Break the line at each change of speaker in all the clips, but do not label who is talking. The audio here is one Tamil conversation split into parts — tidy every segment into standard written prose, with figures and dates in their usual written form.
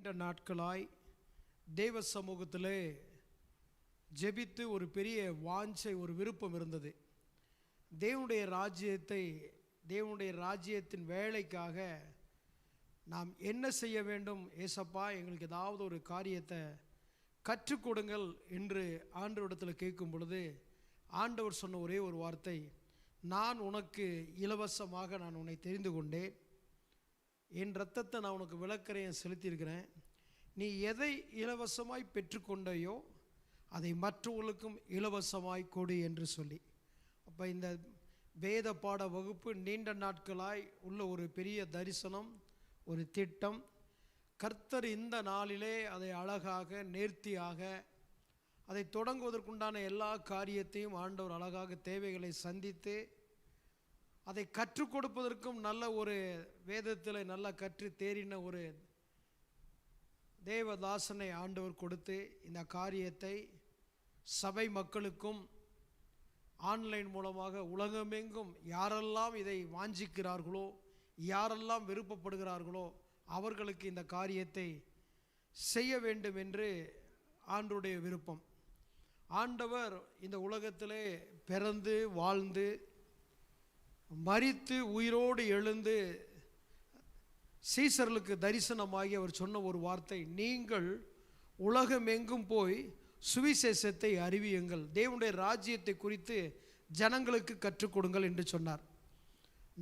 நீண்ட நாட்களாய் தேவ சமூகத்திலே ஜெபித்து ஒரு பெரிய வாஞ்சை, ஒரு விருப்பம் இருந்தது. தேவனுடைய ராஜ்யத்தின் வேலைக்காக நாம் என்ன செய்ய வேண்டும்? ஏசப்பா, எங்களுக்கு ஏதாவது ஒரு காரியத்தை கற்றுக் கொடுங்கள் என்று ஆண்டவரிடத்தில் கேட்கும் பொழுது ஆண்டவர் சொன்ன ஒரே ஒரு வார்த்தை, நான் உனக்கு இலவசமாக நான் உன்னை தெரிந்து கொண்டேன், என் இரத்தத்தை நான் உனக்கு விளக்கறையை செலுத்தியிருக்கிறேன், நீ எதை இலவசமாய் பெற்றுக்கொண்டையோ அதை மற்றவர்களுக்கும் இலவசமாய் கொடு என்று சொல்லி. அப்போ இந்த வேத பாட வகுப்பு நீண்ட நாட்களாய் உள்ள ஒரு பெரிய தரிசனம், ஒரு திட்டம். கர்த்தர் இந்த நாளிலே அதை அழகாக நேர்த்தியாக அதை தொடங்குவதற்குண்டான எல்லா காரியத்தையும் ஆண்டவர் அழகாக தேவைகளை சந்தித்து அதை கற்றுக் கொடுப்பதற்கும் நல்ல ஒரு வேதத்தில் நல்லா கற்று தேறின ஒரு தேவதாசனை ஆண்டவர் கொடுத்து இந்த காரியத்தை சபை மக்களுக்கும் ஆன்லைன் மூலமாக உலகமெங்கும் யாரெல்லாம் இதை வாஞ்சிக்கிறார்களோ, யாரெல்லாம் விருப்பப்படுகிறார்களோ அவர்களுக்கு இந்த காரியத்தை செய்ய வேண்டும் என்று ஆண்டவருடைய விருப்பம். ஆண்டவர் இந்த உலகத்திலே பிறந்து வாழ்ந்து மரித்து உயிரோடு எழுந்து சீசர்களுக்கு தரிசனமாகி அவர் சொன்ன ஒரு வார்த்தை, நீங்கள் உலகமெங்கும் போய் சுவிசேஷத்தை அறிவியுங்கள், தேவனுடைய ராஜ்யத்தை குறித்து ஜனங்களுக்கு கற்றுக் கொடுங்கள் என்று சொன்னார்.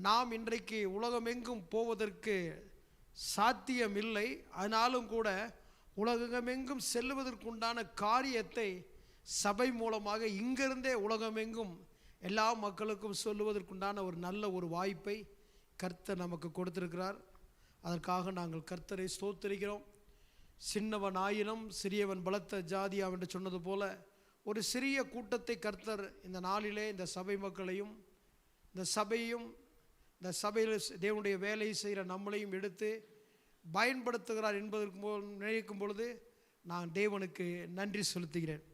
நாம் இன்றைக்கு உலகமெங்கும் போவதற்கு சாத்தியமில்லை. ஆனாலும் கூட உலகமெங்கும் செல்லுவதற்குண்டான காரியத்தை சபை மூலமாக இங்கிருந்தே உலகமெங்கும் எல்லா மக்களுக்கும் சொல்லுவதற்குண்டான ஒரு நல்ல ஒரு வாய்ப்பை கர்த்தர் நமக்கு கொடுத்திருக்கிறார். அதற்காக நாங்கள் கர்த்தரை ஸ்தோத்திரிக்கிறோம். சின்னவன் ஆயினும் சிறியவன் பலத்த ஜாதியா என்று சொன்னது போல ஒரு சிறிய கூட்டத்தை கர்த்தர் இந்த நாளிலே இந்த சபை மக்களையும் இந்த சபையில் தேவனுடைய வேலை செய்கிற நம்மளையும் எடுத்து பயன்படுத்துகிறார் என்பதற்கு நினைக்கும் பொழுது நான் தேவனுக்கு நன்றி செலுத்துகிறேன்.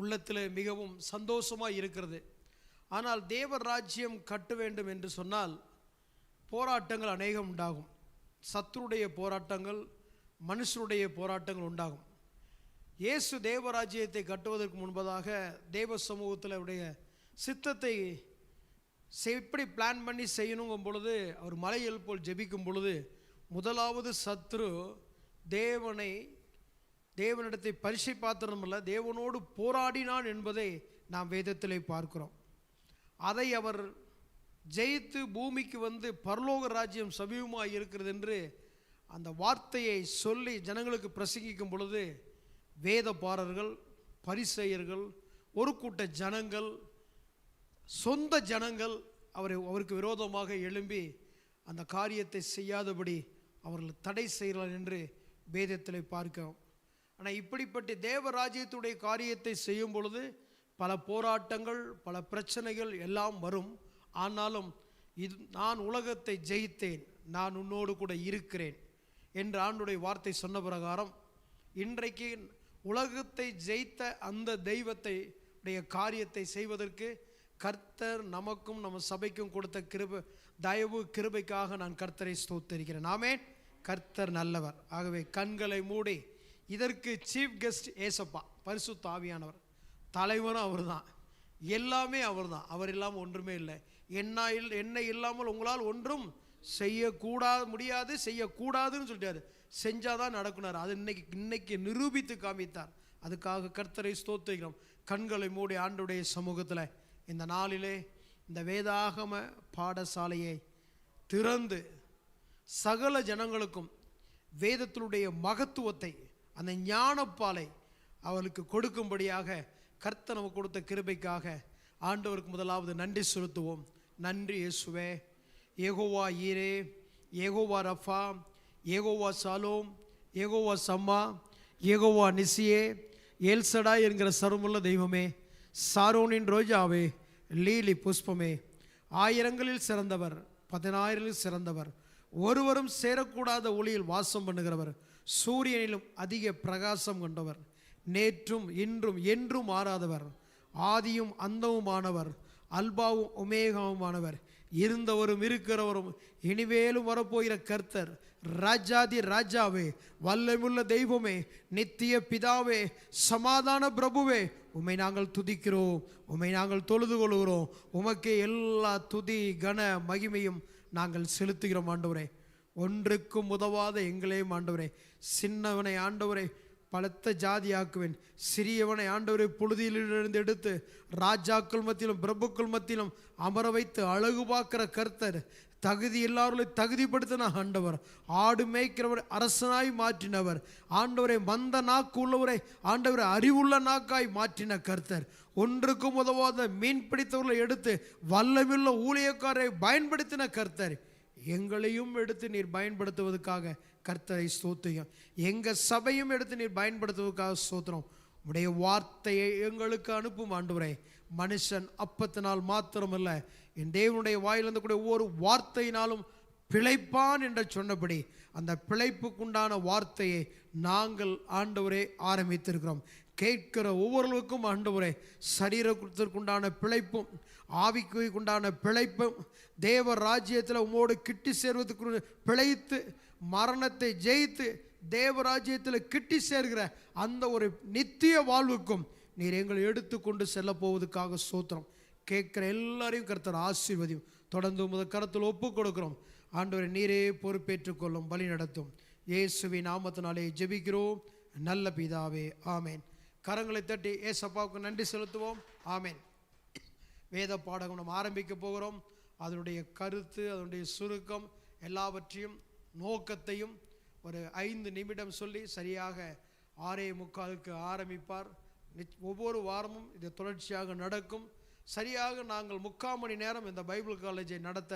உள்ளத்தில் மிகவும் சந்தோஷமாக இருக்கிறது. ஆனால் தேவ ராஜ்யம் கட்ட வேண்டும் என்று சொன்னால் போராட்டங்கள் அநேகம் உண்டாகும். சத்துருடைய போராட்டங்கள், மனுஷருடைய போராட்டங்கள் உண்டாகும். இயேசு தேவராஜ்யத்தை கட்டுவதற்கு முன்பதாக தேவ சமூகத்தில் அவருடைய சித்தத்தை எப்படி பிளான் பண்ணி செய்யணுங்கும் பொழுது அவர் மலையில் போல் ஜெபிக்கும் பொழுது முதலாவது சத்ரு தேவனிடத்தை பரிசை பாத்திரமல்ல, தேவனோடு போராடினான் என்பதை நாம் வேதத்திலே பார்க்கிறோம். அதை அவர் ஜெயித்து பூமிக்கு வந்து பரலோக ராஜ்யம் சமீபமாக இருக்கிறது என்று அந்த வார்த்தையை சொல்லி ஜனங்களுக்கு பிரசங்கிக்கும் பொழுது வேதபாரர்கள், பரிசேயர்கள், ஒரு கூட்ட ஜனங்கள், சொந்த ஜனங்கள் அவருக்கு விரோதமாக எழும்பி அந்த காரியத்தை செய்யாதபடி அவர்கள் தடை செய்கிறார் என்று வேதத்தில் பார்க்கிறோம். ஆனால் இப்படிப்பட்ட தேவராஜ்யத்துடைய காரியத்தை செய்யும் பொழுது பல போராட்டங்கள், பல பிரச்சனைகள் எல்லாம் வரும். ஆனாலும் நான் உலகத்தை ஜெயித்தேன், நான் உன்னோடு கூட இருக்கிறேன் என்று ஆண்டவருடைய வார்த்தை சொன்ன பிரகாரம் இன்றைக்கு உலகத்தை ஜெயித்த அந்த தெய்வத்தை காரியத்தை செய்வதற்கு கர்த்தர் நமக்கும் நம்ம சபைக்கும் கொடுத்த தயவு கிருபைக்காக நான் கர்த்தரை ஸ்தோத்திரிக்கிறேன். ஆமென். கர்த்தர் நல்லவர். ஆகவே கண்களை மூடி, இதற்கு சீஃப் கெஸ்ட் ஏசப்பா, பரிசுத்த ஆவியானவர், தலைவரும் அவர் தான், எல்லாமே அவர் தான். அவர் இல்லாமல் ஒன்றுமே இல்லை. என்ன இல்லாமல் உங்களால் ஒன்றும் முடியாது, செய்யக்கூடாதுன்னு சொல்லிட்டாரு. செஞ்சாதான் நடக்குனார். அது இன்னைக்கு நிரூபித்து காமித்தார். அதுக்காக கர்த்தரை ஸ்தோத்திரிக்கிறோம். கண்களை மூடி ஆண்டவருடைய சமூகத்தில் இந்த நாளிலே இந்த வேதாகம பாடசாலையை திறந்து சகல ஜனங்களுக்கும் வேதத்தினுடைய மகத்துவத்தை, அந்த ஞானப்பாலை அவளுக்கு கொடுக்கும்படியாக கர்த்தர் நமக்கு கொடுத்த கிருபைக்காக ஆண்டவருக்கு முதலாவது நன்றி செலுத்துவோம். நன்றி இயேசுவே. யெகோவா ஈரே, யெகோவா ரஃபா, யெகோவா சாலோம், யெகோவா சம்மா, யெகோவா நிசியே, எல்சடா என்கிற சர்வமுள்ள தெய்வமே, சாரோனின் ரோஜாவே, லீலி புஷ்பமே, ஆயிரங்களில் சிறந்தவர், 10,000 சிறந்தவர், ஒருவரும் சேரக்கூடாத ஒளியில் வாசம் பண்ணுகிறவர், சூரியனிலும் அதிக பிரகாசம் கொண்டவர், நேற்றும் இன்றும் என்றும் மாறாதவர், ஆதியும் அந்தவுமானவர், அல்பாவும் ஒமேகாவுமானவர், இருந்தவரும் இருக்கிறவரும் இனிமேலும் வரப்போகிற கர்த்தர், ராஜாதி ராஜாவே, வல்லமுள்ள தெய்வமே, நித்திய பிதாவே, சமாதான பிரபுவே, உம்மை நாங்கள் துதிக்கிறோம், உம்மை நாங்கள் தொழுது கொள்கிறோம். உமக்கே எல்லா துதி கன மகிமையும் நாங்கள் செலுத்துகிறோம் ஆண்டவரே. ஒன்றுக்கும் உதவாத எங்களையும் ஆண்டவரே, சின்னவனை ஆண்டவரே பலத்த ஜாதியாக்குவேன், சிறியவனை ஆண்டவரை புழுதியிலிருந்து எடுத்து ராஜாக்கள் மத்தியிலும் பிரபுக்கள் மத்தியிலும் அமர வைத்து அழகு பார்க்கிற கர்த்தர், தகுதி எல்லாவர்களையும் தகுதிப்படுத்தின ஆண்டவர், ஆடு மேய்க்கிறவர் அரசனாய் மாற்றினவர் ஆண்டவரை, மந்த நாக்கு உள்ளவரை ஆண்டவரை அறிவுள்ள நாக்காய் மாற்றின கர்த்தர், ஒன்றுக்கும் உதவாத மீன் பிடித்தவர்களை எடுத்து வல்லமுள்ள ஊழியக்காரரை பயன்படுத்தின கர்த்தர், எங்களையும் எடுத்து நீர் பயன்படுத்துவதற்காக கர்த்தரை ஸ்தோத்திரம். எங்கள் சபையும் எடுத்து நீர் பயன்படுத்துவதற்காக ஸ்தோத்திரம். உடைய வார்த்தையை எங்களுக்கு அனுப்பும் ஆண்டவரே. மனுஷன் அப்பத்தினால் மாத்திரமல்ல, என் தேவனுடைய வாயிலிருந்து கூட ஒவ்வொரு வார்த்தையினாலும் பிழைப்பான் என்று சொன்னபடி அந்த பிழைப்புக்குண்டான வார்த்தையை நாங்கள் ஆண்டவரே ஆரம்பித்திருக்கிறோம். கேட்கிற ஒவ்வொருவருக்கும் ஆண்டவரே சரீரத்திற்குண்டான பிழைப்பும் ஆவிக்குண்டான பிழைப்பும், தேவ ராஜ்யத்தில் உம்மோடு கிட்டி சேர்வதற்கு பிழைத்து மரணத்தை ஜெயித்து தேவராஜ்யத்தில் கிட்டி சேர்கிற அந்த ஒரு நித்திய வாழ்வுக்கும் நீர் எங்களை எடுத்துக்கொண்டு செல்ல போவதற்காக ஸ்தோத்திரம். கேட்கிற எல்லாரையும் கர்த்தர் ஆசீர்வதியும். தொடர்ந்து உமது கரத்தில் ஒப்பு கொடுக்கிறோம் ஆண்டவரை. நீரே பொறுப்பேற்றுக் கொள்ளும், வழி நடத்தும். இயேசுவின் நாமத்தினாலே ஜெபிக்கிறோம் நல்ல பிதாவே, ஆமேன். கரங்களை தட்டி ஏசப்பாவுக்கு நன்றி செலுத்துவோம். ஆமேன். வேத பாடகம் நம்ம ஆரம்பிக்க போகிறோம். அதனுடைய கருத்து, அதனுடைய சுருக்கம் எல்லாவற்றையும் நோக்கத்தையும் ஒரு 5 நிமிடம் சொல்லி சரியாக 6:45 ஆரம்பிப்பார். ஒவ்வொரு வாரமும் இது தொடர்ச்சியாக நடக்கும். சரியாக நாங்கள் 3/4 மணி நேரம் இந்த பைபிள் காலேஜை நடத்த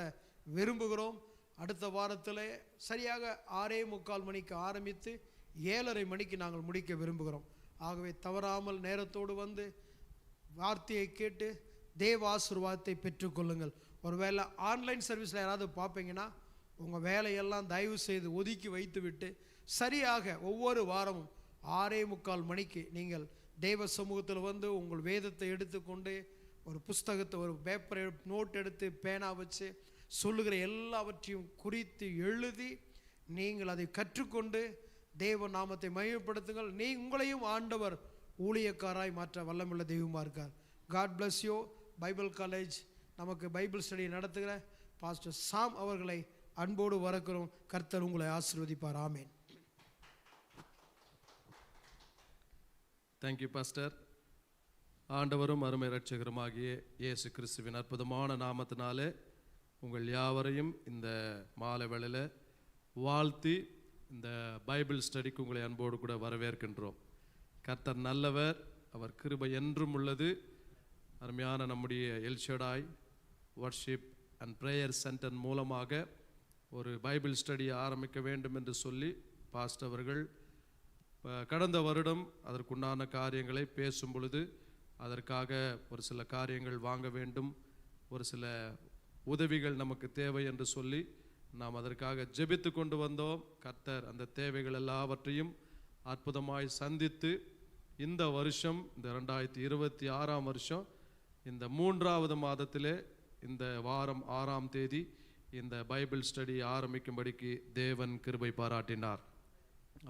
விரும்புகிறோம். அடுத்த வாரத்தில் சரியாக 6:45 மணிக்கு ஆரம்பித்து 7:30 மணிக்கு நாங்கள் முடிக்க விரும்புகிறோம். ஆகவே தவறாமல் நேரத்தோடு வந்து வார்த்தையை கேட்டு தேவ ஆசீர்வாதத்தை பெற்றுக்கொள்ளுங்கள். ஒருவேளை ஆன்லைன் சர்வீஸில் யாராவது பார்ப்பீங்கன்னா உங்கள் வேலையெல்லாம் தயவு செய்து ஒதுக்கி வைத்து விட்டு சரியாக ஒவ்வொரு வாரமும் 6:45 மணிக்கு நீங்கள் தேவ சமூகத்தில் வந்து உங்கள் வேதத்தை எடுத்துக்கொண்டு ஒரு புஸ்தகத்தை, ஒரு பேப்பரை, நோட் எடுத்து பேனா வச்சு சொல்லுகிற எல்லாவற்றையும் குறித்து எழுதி நீங்கள் அதை கற்றுக்கொண்டு தேவ நாமத்தை மகிமைப்படுத்துங்கள். உங்களையும் ஆண்டவர் ஊழியக்காராய் மாற்ற வல்லமுள்ள தெய்வமாக இருக்கார். God bless you. Bible college நமக்கு பைபிள் ஸ்டடி நடத்துகிற பாஸ்டர் சாம் அவர்களை அன்போடு வரக்கிறோம். கர்த்தர் உங்களை ஆசீர்வதிப்பார். ஆமேன்.
Thank you pastor. ஆண்டவரும் அருமை இரட்சகருமாகிய இயேசு கிறிஸ்துவின் அற்புதமான நாமத்தினாலே உங்கள் யாவரையும் இந்த மாலை வேளையில் வாழ்த்தி இந்த பைபிள் ஸ்டடிக்கு உங்களை அன்போடு கூட வரவேற்கின்றோம். கர்த்தர் நல்லவர், அவர் கிருபை என்றும் உள்ளது. அருமையான நம்முடைய El Shaddai worship and prayer centre மூலமாக ஒரு பைபிள் ஸ்டடியை ஆரம்பிக்க வேண்டும் என்று சொல்லி பாஸ்டர் அவர்கள் கடந்த வருடம் அதற்குண்டான காரியங்களை பேசும் பொழுது அதற்காக ஒரு சில காரியங்கள் வாங்க வேண்டும், ஒரு சில உதவிகள் நமக்கு தேவை என்று சொல்லி நாம் அதற்காக ஜெபித்து கொண்டு வந்தோம். கர்த்தர் அந்த தேவைகள் எல்லாவற்றையும் அற்புதமாய் சந்தித்து இந்த வருஷம், இந்த 2026 வருஷம் இந்த 3வது மாதத்திலே இந்த வாரம் 6ஆம் தேதி இந்த பைபிள் ஸ்டடி ஆரம்பிக்கும்படிக்கு தேவன் கிருபை பாராட்டினார்.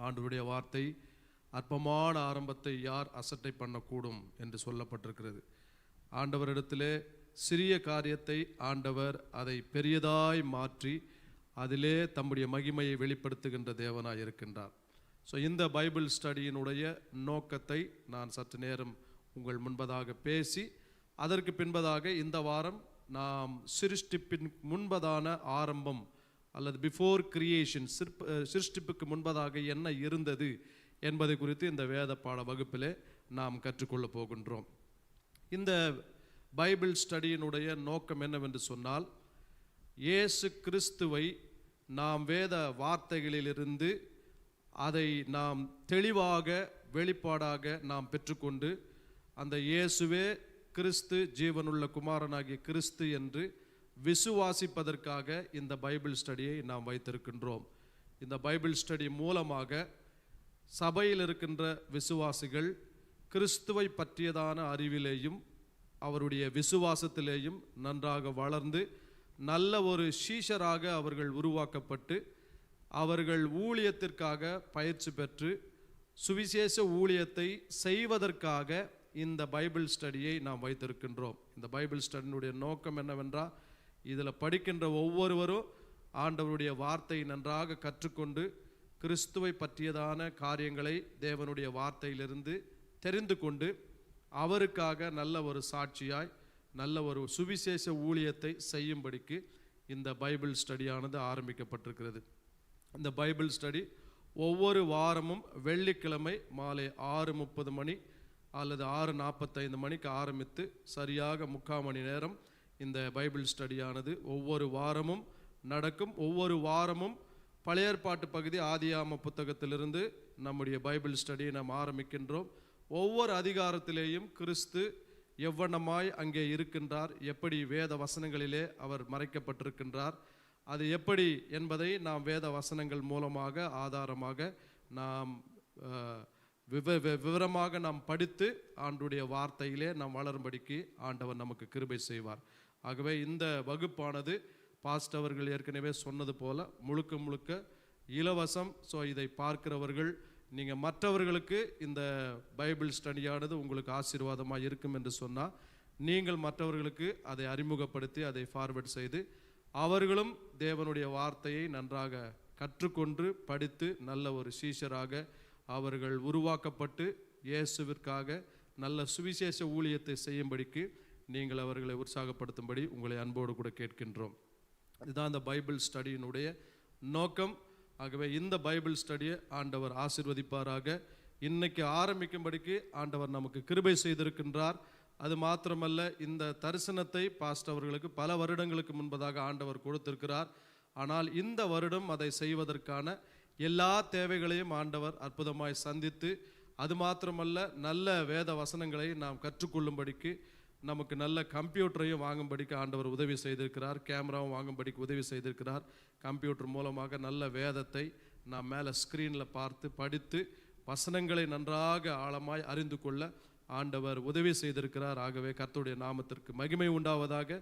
ஆண்டவருடைய வார்த்தை, அற்பமான ஆரம்பத்தை யார் அசட்டை பண்ணக்கூடும் என்று சொல்லப்பட்டிருக்கிறது. ஆண்டவரிடத்திலே சிறிய காரியத்தை ஆண்டவர் அதை பெரியதாய் மாற்றி அதிலே தம்முடைய மகிமையை வெளிப்படுத்துகின்ற தேவனாய் இருக்கின்றார். ஸோ இந்த பைபிள் ஸ்டடியினுடைய நோக்கத்தை நான் சற்று நேரம் உங்கள் முன்பதாக பேசி அதற்கு பின்பதாக இந்த வாரம் நாம் சிருஷ்டிப்பின் முன்பதான ஆரம்பம் அல்லது பிஃபோர் கிரியேஷன், சிருஷ்டிப்புக்கு முன்பதாக என்ன இருந்தது என்பதை குறித்து இந்த வேத பாட வகுப்பிலே நாம் கற்றுக்கொள்ள போகின்றோம். இந்த பைபிள் ஸ்டடியினுடைய நோக்கம் என்னவென்று சொன்னால், இயேசு கிறிஸ்துவை நாம் வேத வார்த்தைகளிலிருந்து அதை நாம் தெளிவாக வெளிப்பாடாக நாம் பெற்றுக்கொண்டு அந்த இயேசுவே கிறிஸ்து, ஜீவனுள்ள குமாரனாகிய கிறிஸ்து என்று விசுவாசிப்பதற்காக இந்த பைபிள் ஸ்டடியை நாம் வைத்திருக்கின்றோம். இந்த பைபிள் ஸ்டடி மூலமாக சபையில் இருக்கின்ற விசுவாசிகள் கிறிஸ்துவை பற்றியதான அறிவிலேயும் அவருடைய விசுவாசத்திலேயும் நன்றாக வளர்ந்து நல்ல ஒரு சீஷராக அவர்கள் உருவாக்கப்பட்டு அவர்கள் ஊழியத்திற்காக பயிற்சி பெற்று சுவிசேஷ ஊழியத்தை செய்வதற்காக இந்த பைபிள் ஸ்டடியை நாம் வைத்திருக்கின்றோம். இந்த பைபிள் ஸ்டடியினுடைய நோக்கம் என்னவென்றால், இதில் படிக்கின்ற ஒவ்வொருவரும் ஆண்டவருடைய வார்த்தையை நன்றாக கற்றுக்கொண்டு கிறிஸ்துவை பற்றியதான காரியங்களை தேவனுடைய வார்த்தையிலிருந்து தெரிந்து கொண்டு அவருக்காக நல்ல ஒரு சாட்சியாய் நல்ல ஒரு சுவிசேஷ ஊழியத்தை செய்யும்படிக்கு இந்த பைபிள் ஸ்டடியானது ஆரம்பிக்கப்பட்டிருக்கிறது. இந்த பைபிள் ஸ்டடி ஒவ்வொரு வாரமும் வெள்ளிக்கிழமை மாலை 6:30 மணி அல்லது 6:45 மணிக்கு ஆரம்பித்து சரியாக 3/4 மணி நேரம் இந்த பைபிள் ஸ்டடியானது ஒவ்வொரு வாரமும் நடக்கும். ஒவ்வொரு வாரமும் பழைய ஏற்பாட்டு பகுதி ஆதியாகம புத்தகத்திலிருந்து நம்முடைய பைபிள் ஸ்டடியை நாம் ஆரம்பிக்கின்றோம். ஒவ்வொரு அதிகாரத்திலேயும் கிறிஸ்து எவ்வண்ணமாய் அங்கே இருக்கின்றார், எப்படி வேத வசனங்களிலே அவர் மறைக்கப்பட்டிருக்கின்றார், அது எப்படி என்பதை நாம் வேத வசனங்கள் மூலமாக ஆதாரமாக நாம் விவரமாக நாம் படித்து ஆண்டுடைய வார்த்தையிலே நாம் வளரும்படிக்கு ஆண்டவர் நமக்கு கிருபை செய்வார். ஆகவே இந்த வகுப்பானது பாஸ்டர் அவர்கள் ஏற்கனவே சொன்னது போல முழுக்க முழுக்க இலவசம். ஸோ இதை பார்க்கிறவர்கள் நீங்கள் மற்றவர்களுக்கு இந்த பைபிள் ஸ்டடியானது உங்களுக்கு ஆசீர்வாதமாக இருக்கும் என்று சொன்னால் நீங்கள் மற்றவர்களுக்கு அதை அறிமுகப்படுத்தி அதை ஃபார்வர்ட் செய்து அவர்களும் தேவனுடைய வார்த்தையை நன்றாக கற்றுக்கொண்டு படித்து நல்ல ஒரு சீஷராக அவர்கள் உருவாக்கப்பட்டு இயேசுவிற்காக நல்ல சுவிசேஷ ஊழியத்தை செய்யும்படிக்கு நீங்கள் அவர்களை உற்சாகப்படுத்தும்படி உங்களை அன்போடு கூட கேட்கின்றோம். இதுதான் இந்த பைபிள் ஸ்டடியினுடைய நோக்கம். ஆகவே இந்த பைபிள் ஸ்டடியை ஆண்டவர் ஆசீர்வதிப்பாராக. இன்னைக்கு ஆரம்பிக்கும்படிக்கு ஆண்டவர் நமக்கு கிருபை செய்திருக்கின்றார். அது மாத்திரமல்ல, இந்த தரிசனத்தை பாஸ்டர் அவர்களுக்கு பல வருடங்களுக்கு முன்பதாக ஆண்டவர் கொடுத்திருக்கிறார். ஆனால் இந்த வருடம் அதை செய்வதற்கான எல்லா தேவைகளையும் ஆண்டவர் அற்புதமாய் சந்தித்து, அது மாத்திரமல்ல நல்ல வேத வசனங்களை நாம் கற்றுக்கொள்ளும்படிக்கு நமக்கு நல்ல கம்ப்யூட்டரையும் வாங்கும்படிக்கு ஆண்டவர் உதவி செய்திருக்கிறார். கேமராவும் வாங்கும்படிக்கு உதவி செய்திருக்கிறார். கம்ப்யூட்டர் மூலமாக நல்ல வேதத்தை நாம் மேலே ஸ்க்ரீனில் பார்த்து படித்து வசனங்களை நன்றாக ஆழமாய் அறிந்து கொள்ள ஆண்டவர் உதவி செய்திருக்கிறார். ஆகவே கர்த்தருடைய நாமத்திற்கு மகிமை உண்டாவதாக.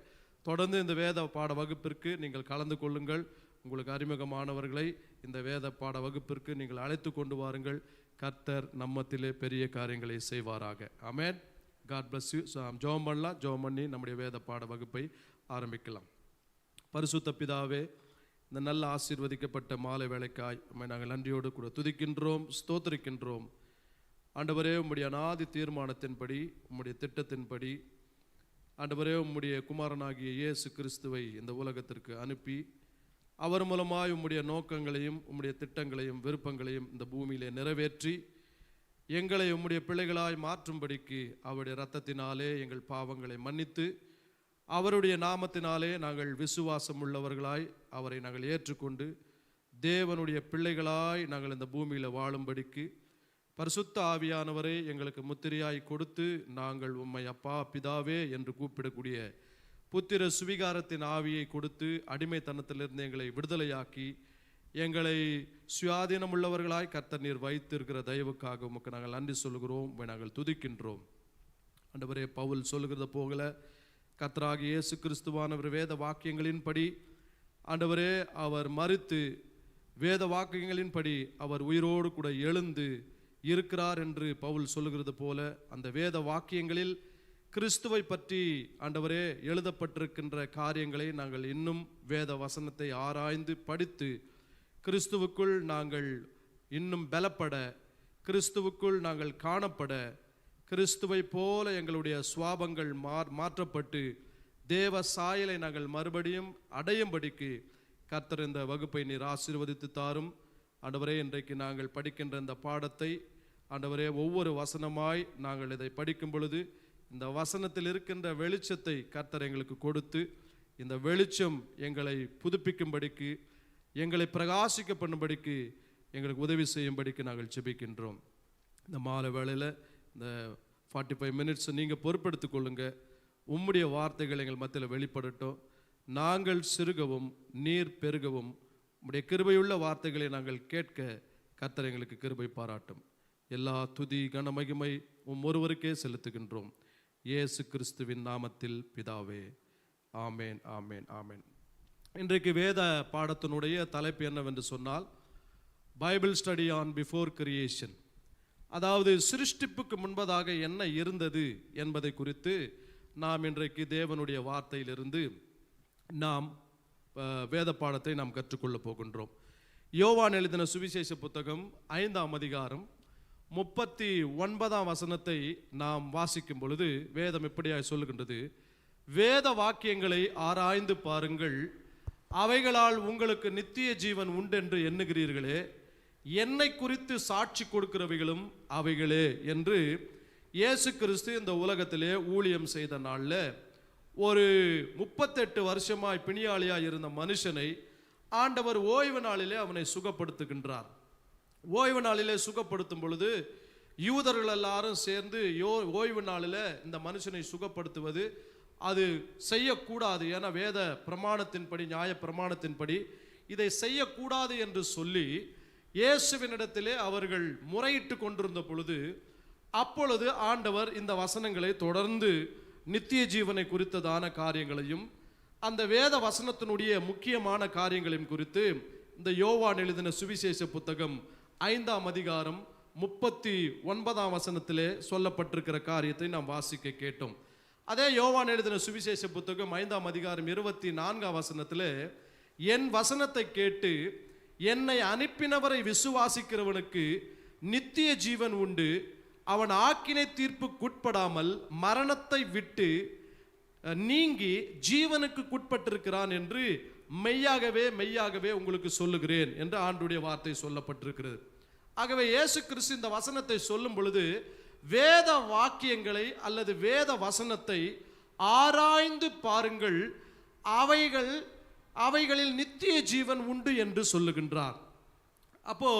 தொடர்ந்து இந்த வேத பாட வகுப்பிற்கு நீங்கள் கலந்து கொள்ளுங்கள். உங்களுக்கு அறிமுகமானவர்களை இந்த வேத பாட வகுப்பிற்கு நீங்கள் அழைத்து கொண்டு வாருங்கள். கர்த்தர் நம்மத்திலே பெரிய காரியங்களை செய்வாராக. ஆமென். God bless you. ஸோ ஜெபம் பண்ணலாம். ஜெபம் பண்ணி நம்முடைய வேத பாட வகுப்பை ஆரம்பிக்கலாம். பரிசுத்த பிதாவே, இந்த நல்ல ஆசீர்வதிக்கப்பட்ட மாலை வேளைக்காய் நாங்கள் நன்றியோடு கூட துதிக்கின்றோம், ஸ்தோத்திரிக்கின்றோம். ஆண்டவரே, உம்முடைய அநாதி தீர்மானத்தின்படி, உம்முடைய திட்டத்தின்படி ஆண்டவரே, உம்முடைய குமாரனாகிய இயேசு கிறிஸ்துவை இந்த உலகத்திற்கு அனுப்பி அவர் மூலமாய் உம்முடைய நோக்கங்களையும் உம்முடைய திட்டங்களையும் விருப்பங்களையும் இந்த பூமியிலே நிறைவேற்றி எங்களை உம்முடைய பிள்ளைகளாய் மாற்றும்படிக்கு அவருடைய இரத்தத்தினாலே எங்கள் பாவங்களை மன்னித்து அவருடைய நாமத்தினாலே நாங்கள் விசுவாசம் உள்ளவர்களாய் அவரை நாங்கள் ஏற்றுக்கொண்டு தேவனுடைய பிள்ளைகளாய் நாங்கள் இந்த பூமியில் வாழும்படிக்கு பரிசுத்த ஆவியானவரை எங்களுக்கு முத்திரையாய் கொடுத்து நாங்கள் உம்மை அப்பா பிதாவே என்று கூப்பிடக்கூடிய புத்திர சுவிகாரத்தின் ஆவியை கொடுத்து அடிமைத்தனத்திலிருந்து எங்களை விடுதலையாக்கி எங்களை சுயாதீனம் உள்ளவர்களாய் கர்த்தர் நீர் வைத்திருக்கிற தயவுக்காக உமக்கு நாங்கள் நன்றி சொல்கிறோம், நாங்கள் துதிக்கின்றோம். ஆண்டவரே, பவுல் சொல்லுகிறத போகல கர்த்தராகிய இயேசு கிறிஸ்துவானவர் வேத வாக்கியங்களின்படி ஆண்டவரே அவர் மரித்து வேத வாக்கியங்களின்படி அவர் உயிரோடு கூட எழுந்து இருக்கிறார் என்று பவுல் சொல்லுகிறது போல அந்த வேத வாக்கியங்களில் கிறிஸ்துவை பற்றி ஆண்டவரே எழுதப்பட்டிருக்கின்ற காரியங்களை நாங்கள் இன்னும் வேத வசனத்தை ஆராய்ந்து படித்து கிறிஸ்துவுக்குள் நாங்கள் இன்னும் பலப்பட, கிறிஸ்துவுக்குள் நாங்கள் காணப்பட, கிறிஸ்துவை போல எங்களுடைய சுவாபங்கள் மாற்றப்பட்டு தேவ சாயலை நாங்கள் மறுபடியும் அடையும்படிக்கு கர்த்தர் இந்த வகுப்பை நீர் ஆசீர்வதித்து தாரும். ஆண்டவரே, இன்றைக்கு நாங்கள் படிக்கின்ற இந்த பாடத்தை ஆண்டவரே ஒவ்வொரு வசனமாய் நாங்கள் இதை படிக்கும் பொழுது இந்த வசனத்தில் இருக்கின்ற வெளிச்சத்தை கர்த்தர் எங்களுக்கு கொடுத்து இந்த வெளிச்சம் எங்களை புதுப்பிக்கும்படிக்கு எங்களை பிரகாசிக்க பண்ணும்படிக்கு எங்களுக்கு உதவி செய்யும்படிக்கு நாங்கள் ஜெபிக்கின்றோம். இந்த மாலை வேளையில் இந்த 45 மினிட்ஸ் நீங்கள் பொறுப்பெடுத்துக் கொள்ளுங்க. உம்முடைய வார்த்தைகள் எங்கள் மத்தியில் வெளிப்படட்டும். நாங்கள் சிறுகவும் நீர் பெருகவும் உம்முடைய கிருபையுள்ள வார்த்தைகளை நாங்கள் கேட்க கர்த்தர் எங்களுக்கு கிருபை பாராட்டும். எல்லா துதி கன மகிமை ஒருவருக்கே செலுத்துகின்றோம். இயேசு கிறிஸ்துவின் நாமத்தில் பிதாவே. ஆமேன், ஆமேன், ஆமேன். இன்றைக்கு வேத பாடத்தினுடைய தலைப்பு என்னவென்று சொன்னால் Bible study on before creation. அதாவது சிருஷ்டிப்புக்கு முன்பதாக என்ன இருந்தது என்பதை குறித்து நாம் இன்றைக்கு தேவனுடைய வார்த்தையிலிருந்து நாம் வேத பாடத்தை நாம் கற்றுக்கொள்ளப் போகின்றோம். யோவான் எழுதின சுவிசேஷ புத்தகம் 5ஆம் அதிகாரம் 39ஆம் வசனத்தை நாம் வாசிக்கும் பொழுது வேதம் இப்படியாய் சொல்லுகின்றது: வேத வாக்கியங்களை ஆராய்ந்து பாருங்கள், அவைகளால் உங்களுக்கு நித்திய ஜீவன் உண்டென்று எண்ணுகிறீர்களே, என்னை குறித்து சாட்சி கொடுக்கிறவைகளும் அவைகளே என்று இயேசு கிறிஸ்து இந்த உலகத்திலே ஊழியம் செய்த நாளில் ஒரு 38 வருஷமாய் பிணியாளியாய் இருந்த மனுஷனை ஆண்டவர் ஓய்வு நாளிலே அவனை சுகப்படுத்துகின்றார். ஓய்வு நாளிலே சுகப்படுத்தும் பொழுது யூதர்கள் எல்லாரும் சேர்ந்து ஓய்வு நாளில் இந்த மனுஷனை சுகப்படுத்துவது அது செய்யக்கூடாது, ஏன்னா வேத பிரமாணத்தின்படி, நியாய பிரமாணத்தின்படி இதை செய்யக்கூடாது என்று சொல்லி இயேசுவினிடத்திலே அவர்கள் முறையிட்டு கொண்டிருந்த பொழுது, அப்பொழுது ஆண்டவர் இந்த வசனங்களை தொடர்ந்து நித்திய ஜீவனை குறித்ததான காரியங்களையும் அந்த வேத வசனத்தினுடைய முக்கியமான காரியங்களையும் குறித்து இந்த யோவான் எழுதின சுவிசேஷ புத்தகம் 5ஆம் அதிகாரம் 39ஆம் வசனத்திலே சொல்லப்பட்டிருக்கிற காரியத்தை நாம் வாசிக்க கேட்டோம். அதே யோவான் எழுதின சுவிசேஷ புத்தகம் 5ஆம் அதிகாரம் 24ஆம் வசனத்திலே, என் வசனத்தை கேட்டு என்னை அனுப்பினவரை விசுவாசிக்கிறவனுக்கு நித்திய ஜீவன் உண்டு, அவன் ஆக்கினை தீர்ப்புக்குட்படாமல் மரணத்தை விட்டு நீங்கி ஜீவனுக்கு குட்பட்டிருக்கிறான் என்று மெய்யாகவே மெய்யாகவே உங்களுக்கு சொல்லுகிறேன் என்று ஆண்டுடைய வார்த்தை சொல்லப்பட்டிருக்கிறது. ஆகவே இயேசு கிறிஸ்து இந்த வசனத்தை சொல்லும் பொழுது வேத வாக்கியங்களை அல்லது வேத வசனத்தை ஆராய்ந்து பாருங்கள், அவைகளில் நித்திய ஜீவன் உண்டு என்று சொல்லுகின்றார். அப்போ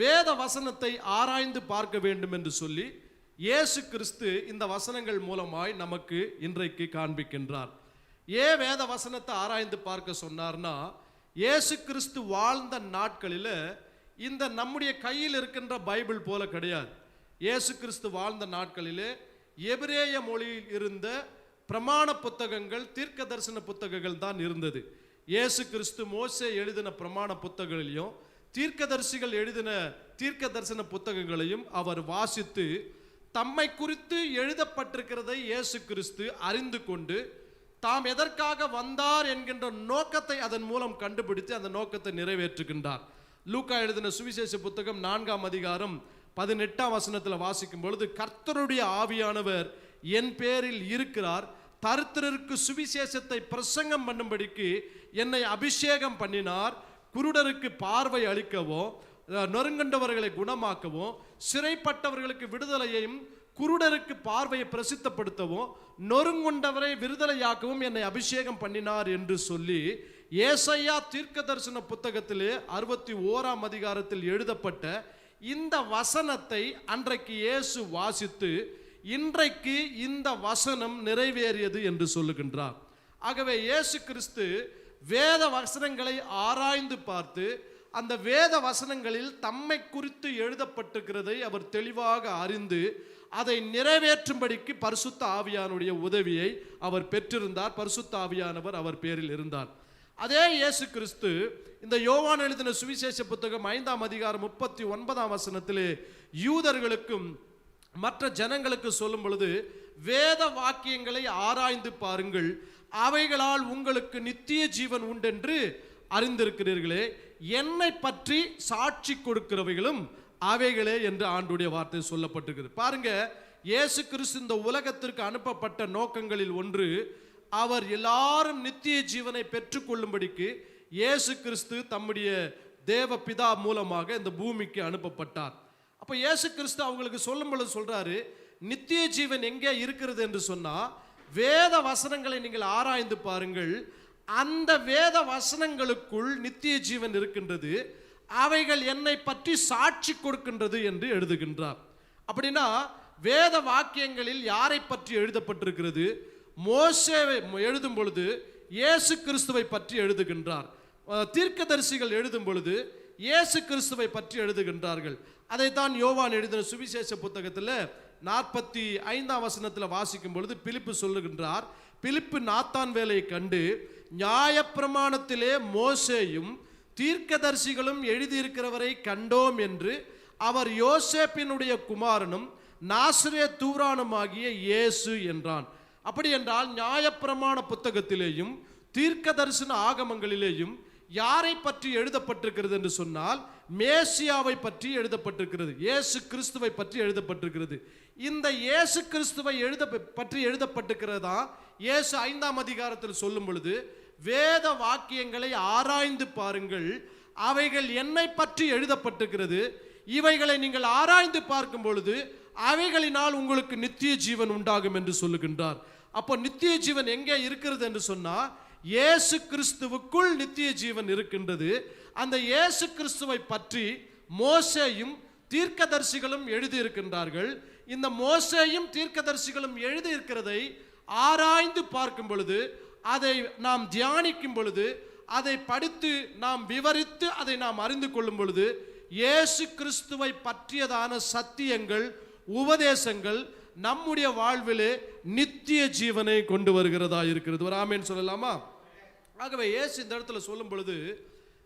வேத வசனத்தை ஆராய்ந்து பார்க்க வேண்டும் என்று சொல்லி இயேசு கிறிஸ்து இந்த வசனங்கள் மூலமாய் நமக்கு இன்றைக்கு காண்பிக்கின்றார். ஏன் வேத வசனத்தை ஆராய்ந்து பார்க்க சொன்னார்னா, இயேசு கிறிஸ்து வாழ்ந்த நாட்களில் இந்த நம்முடைய கையில் இருக்கின்ற பைபிள் போல கிடையாது. இயேசு கிறிஸ்து வாழ்ந்த நாட்களிலே எபிரேய மொழியில் இருந்த பிரமாண புத்தகங்கள், தீர்க்க தரிசன புத்தகங்கள் தான் இருந்தது. இயேசு கிறிஸ்து மோசே எழுதின பிரமாண புத்தகங்களையும் தீர்க்கதரிசிகள் எழுதின தீர்க்க தரிசன புத்தகங்களையும் அவர் வாசித்து தம்மை குறித்து எழுதப்பட்டிருக்கிறதை இயேசு கிறிஸ்து அறிந்து கொண்டு தாம் எதற்காக வந்தார் என்கின்ற நோக்கத்தை அதன் மூலம் கண்டுபிடித்து அந்த நோக்கத்தை நிறைவேற்றுகின்றார். லூக்கா எழுதின சுவிசேஷ புத்தகம் 4ஆம் அதிகாரம் 18ஆம் வசனத்தில் வாசிக்கும் பொழுது, கர்த்தருடைய ஆவியானவர் என் பேரில் இருக்கிறார், தரித்திரருக்கு சுவிசேஷத்தை பிரசங்கம் பண்ணும்படிக்கு என்னை அபிஷேகம் பண்ணினார், குருடருக்கு பார்வை அளிக்கவும், நொறுங்கண்டவர்களை குணமாக்கவும், சிறைப்பட்டவர்களுக்கு விடுதலையையும் குருடருக்கு பார்வையை பிரசித்தப்படுத்தவும், நொறுங்குண்டவரை விடுதலையாக்கவும் என்னை அபிஷேகம் பண்ணினார் என்று சொல்லி ஏசாயா தீர்க்க தரிசன புத்தகத்திலே 61ஆம் அதிகாரத்தில் எழுதப்பட்ட இந்த வசனத்தை அன்றைக்கு இயேசு வாசித்து இன்றைக்கு இந்த வசனம் நிறைவேறியது என்று சொல்லுகின்றார். ஆகவே இயேசு கிறிஸ்து வேத வசனங்களை ஆராய்ந்து பார்த்து அந்த வேத வசனங்களில் தம்மை குறித்து எழுதப்பட்டிருக்கிறதை அவர் தெளிவாக அறிந்து அதை நிறைவேற்றும்படிக்கு பரிசுத்த ஆவியானுடைய உதவியை அவர் பெற்றிருந்தார். பரிசுத்த ஆவியானவர் அவர் பேரில் இருந்தார். அதே இயேசு கிறிஸ்து இந்த யோவான் எழுதின சுவிசேஷ புத்தகம் 5ஆம் அதிகாரம் 39ஆம் வசனத்திலே யூதர்களுக்கும் மற்ற ஜனங்களுக்கு சொல்லும் பொழுது, வேத வாக்கியங்களை ஆராய்ந்து பாருங்கள், அவைகளால் உங்களுக்கு நித்திய ஜீவன் உண்டென்று அறிந்திருக்கிறீர்களே, என்னை பற்றி சாட்சி கொடுக்கிறவைகளும் அவைகளே என்று ஆண்டுடைய வார்த்தை சொல்லப்பட்டிருக்கிறது. பாருங்க, இயேசு கிறிஸ்து இந்த உலகத்திற்கு அனுப்பப்பட்ட நோக்கங்களில் ஒன்று, அவர் எல்லாரும் நித்திய ஜீவனை பெற்றுக்கொள்ளும்படிக்கு இயேசு கிறிஸ்து தம்முடைய தேவ பிதா மூலமாக இந்த பூமிக்கு அனுப்பப்பட்டார். அப்போ இயேசு கிறிஸ்து அவங்களுக்கு சொல்லும் பொழுது சொல்றாரு, நித்திய ஜீவன் எங்கே இருக்கிறது என்று சொன்னா, வேத வசனங்களை நீங்கள் ஆராய்ந்து பாருங்கள், அந்த வேத வசனங்களுக்குள் நித்திய ஜீவன் இருக்கின்றது, அவைகள் என்னை பற்றி சாட்சி கொடுக்கின்றது என்று எழுதுகின்றார். அப்படின்னா வேத வாக்கியங்களில் யாரை பற்றி எழுதப்பட்டிருக்கிறது? மோசேவை எழுதும் பொழுது இயேசு கிறிஸ்துவை பற்றி எழுதுகின்றார். தீர்க்கதரிசிகள் எழுதும் பொழுது இயேசு கிறிஸ்துவை பற்றி எழுதுகின்றார்கள். அதைத்தான் யோவான் எழுதின சுவிசேஷ புத்தகத்தில் 45ஆம் வசனத்தில் வாசிக்கும் பொழுது பிலிப்பு சொல்லுகின்றார், பிலிப்பு நாத்தான் வேலையை கண்டு நியாயப்பிரமாணத்திலே மோசேயும் தீர்க்கதரிசிகளும் எழுதியிருக்கிறவரை கண்டோம் என்று அவர் யோசேப்பினுடைய குமாரனும் நாசரேத் தூரானுமாகிய இயேசு என்றான். அப்படி என்றால் நியாயப்பிரமாண புத்தகத்திலேயும் தீர்க்க தரிசன ஆகமங்களிலேயும் யாரை பற்றி எழுதப்பட்டிருக்கிறது என்று சொன்னால் மேசியாவை பற்றி எழுதப்பட்டிருக்கிறது, இயேசு கிறிஸ்துவை பற்றி எழுதப்பட்டிருக்கிறது. இந்த இயேசு கிறிஸ்துவை பற்றி எழுதப்பட்டிருக்கிறதா இயேசு 5ஆம் அதிகாரத்தில் சொல்லும் பொழுது, வேத வாக்கியங்களை ஆராய்ந்து பாருங்கள், அவைகள் என்னை பற்றி எழுதப்பட்டிருக்கிறது, இவைகளை நீங்கள் ஆராய்ந்து பார்க்கும் பொழுது அவைகளினால் உங்களுக்கு நித்திய ஜீவன் உண்டாகும் என்று சொல்லுகின்றார். அப்போ நித்திய ஜீவன் எங்கே இருக்கிறது என்று சொன்னா இயேசு கிறிஸ்துவுக்குள் நித்திய ஜீவன் இருக்கின்றது. அந்த இயேசு கிறிஸ்துவை பற்றி மோசேயும் தீர்க்கதரிசிகளும் எழுதியிருக்கின்றார்கள். இந்த மோசேயும் தீர்க்கதரிசிகளும் எழுதியிருக்கிறதை ஆராய்ந்து பார்க்கும் பொழுது, அதை நாம் தியானிக்கும் பொழுது, அதை படித்து நாம் விவரித்து அதை நாம் அறிந்து கொள்ளும் பொழுது இயேசு கிறிஸ்துவை பற்றியதான சத்தியங்கள், உபதேசங்கள் நம்முடைய வாழ்விலே நித்திய ஜீவனை கொண்டு வருகிறதா இருக்கிறது. ஒரு ஆமென் சொல்லலாமா? ஆகவே இயேசு இந்த இடத்துல சொல்லும் பொழுது,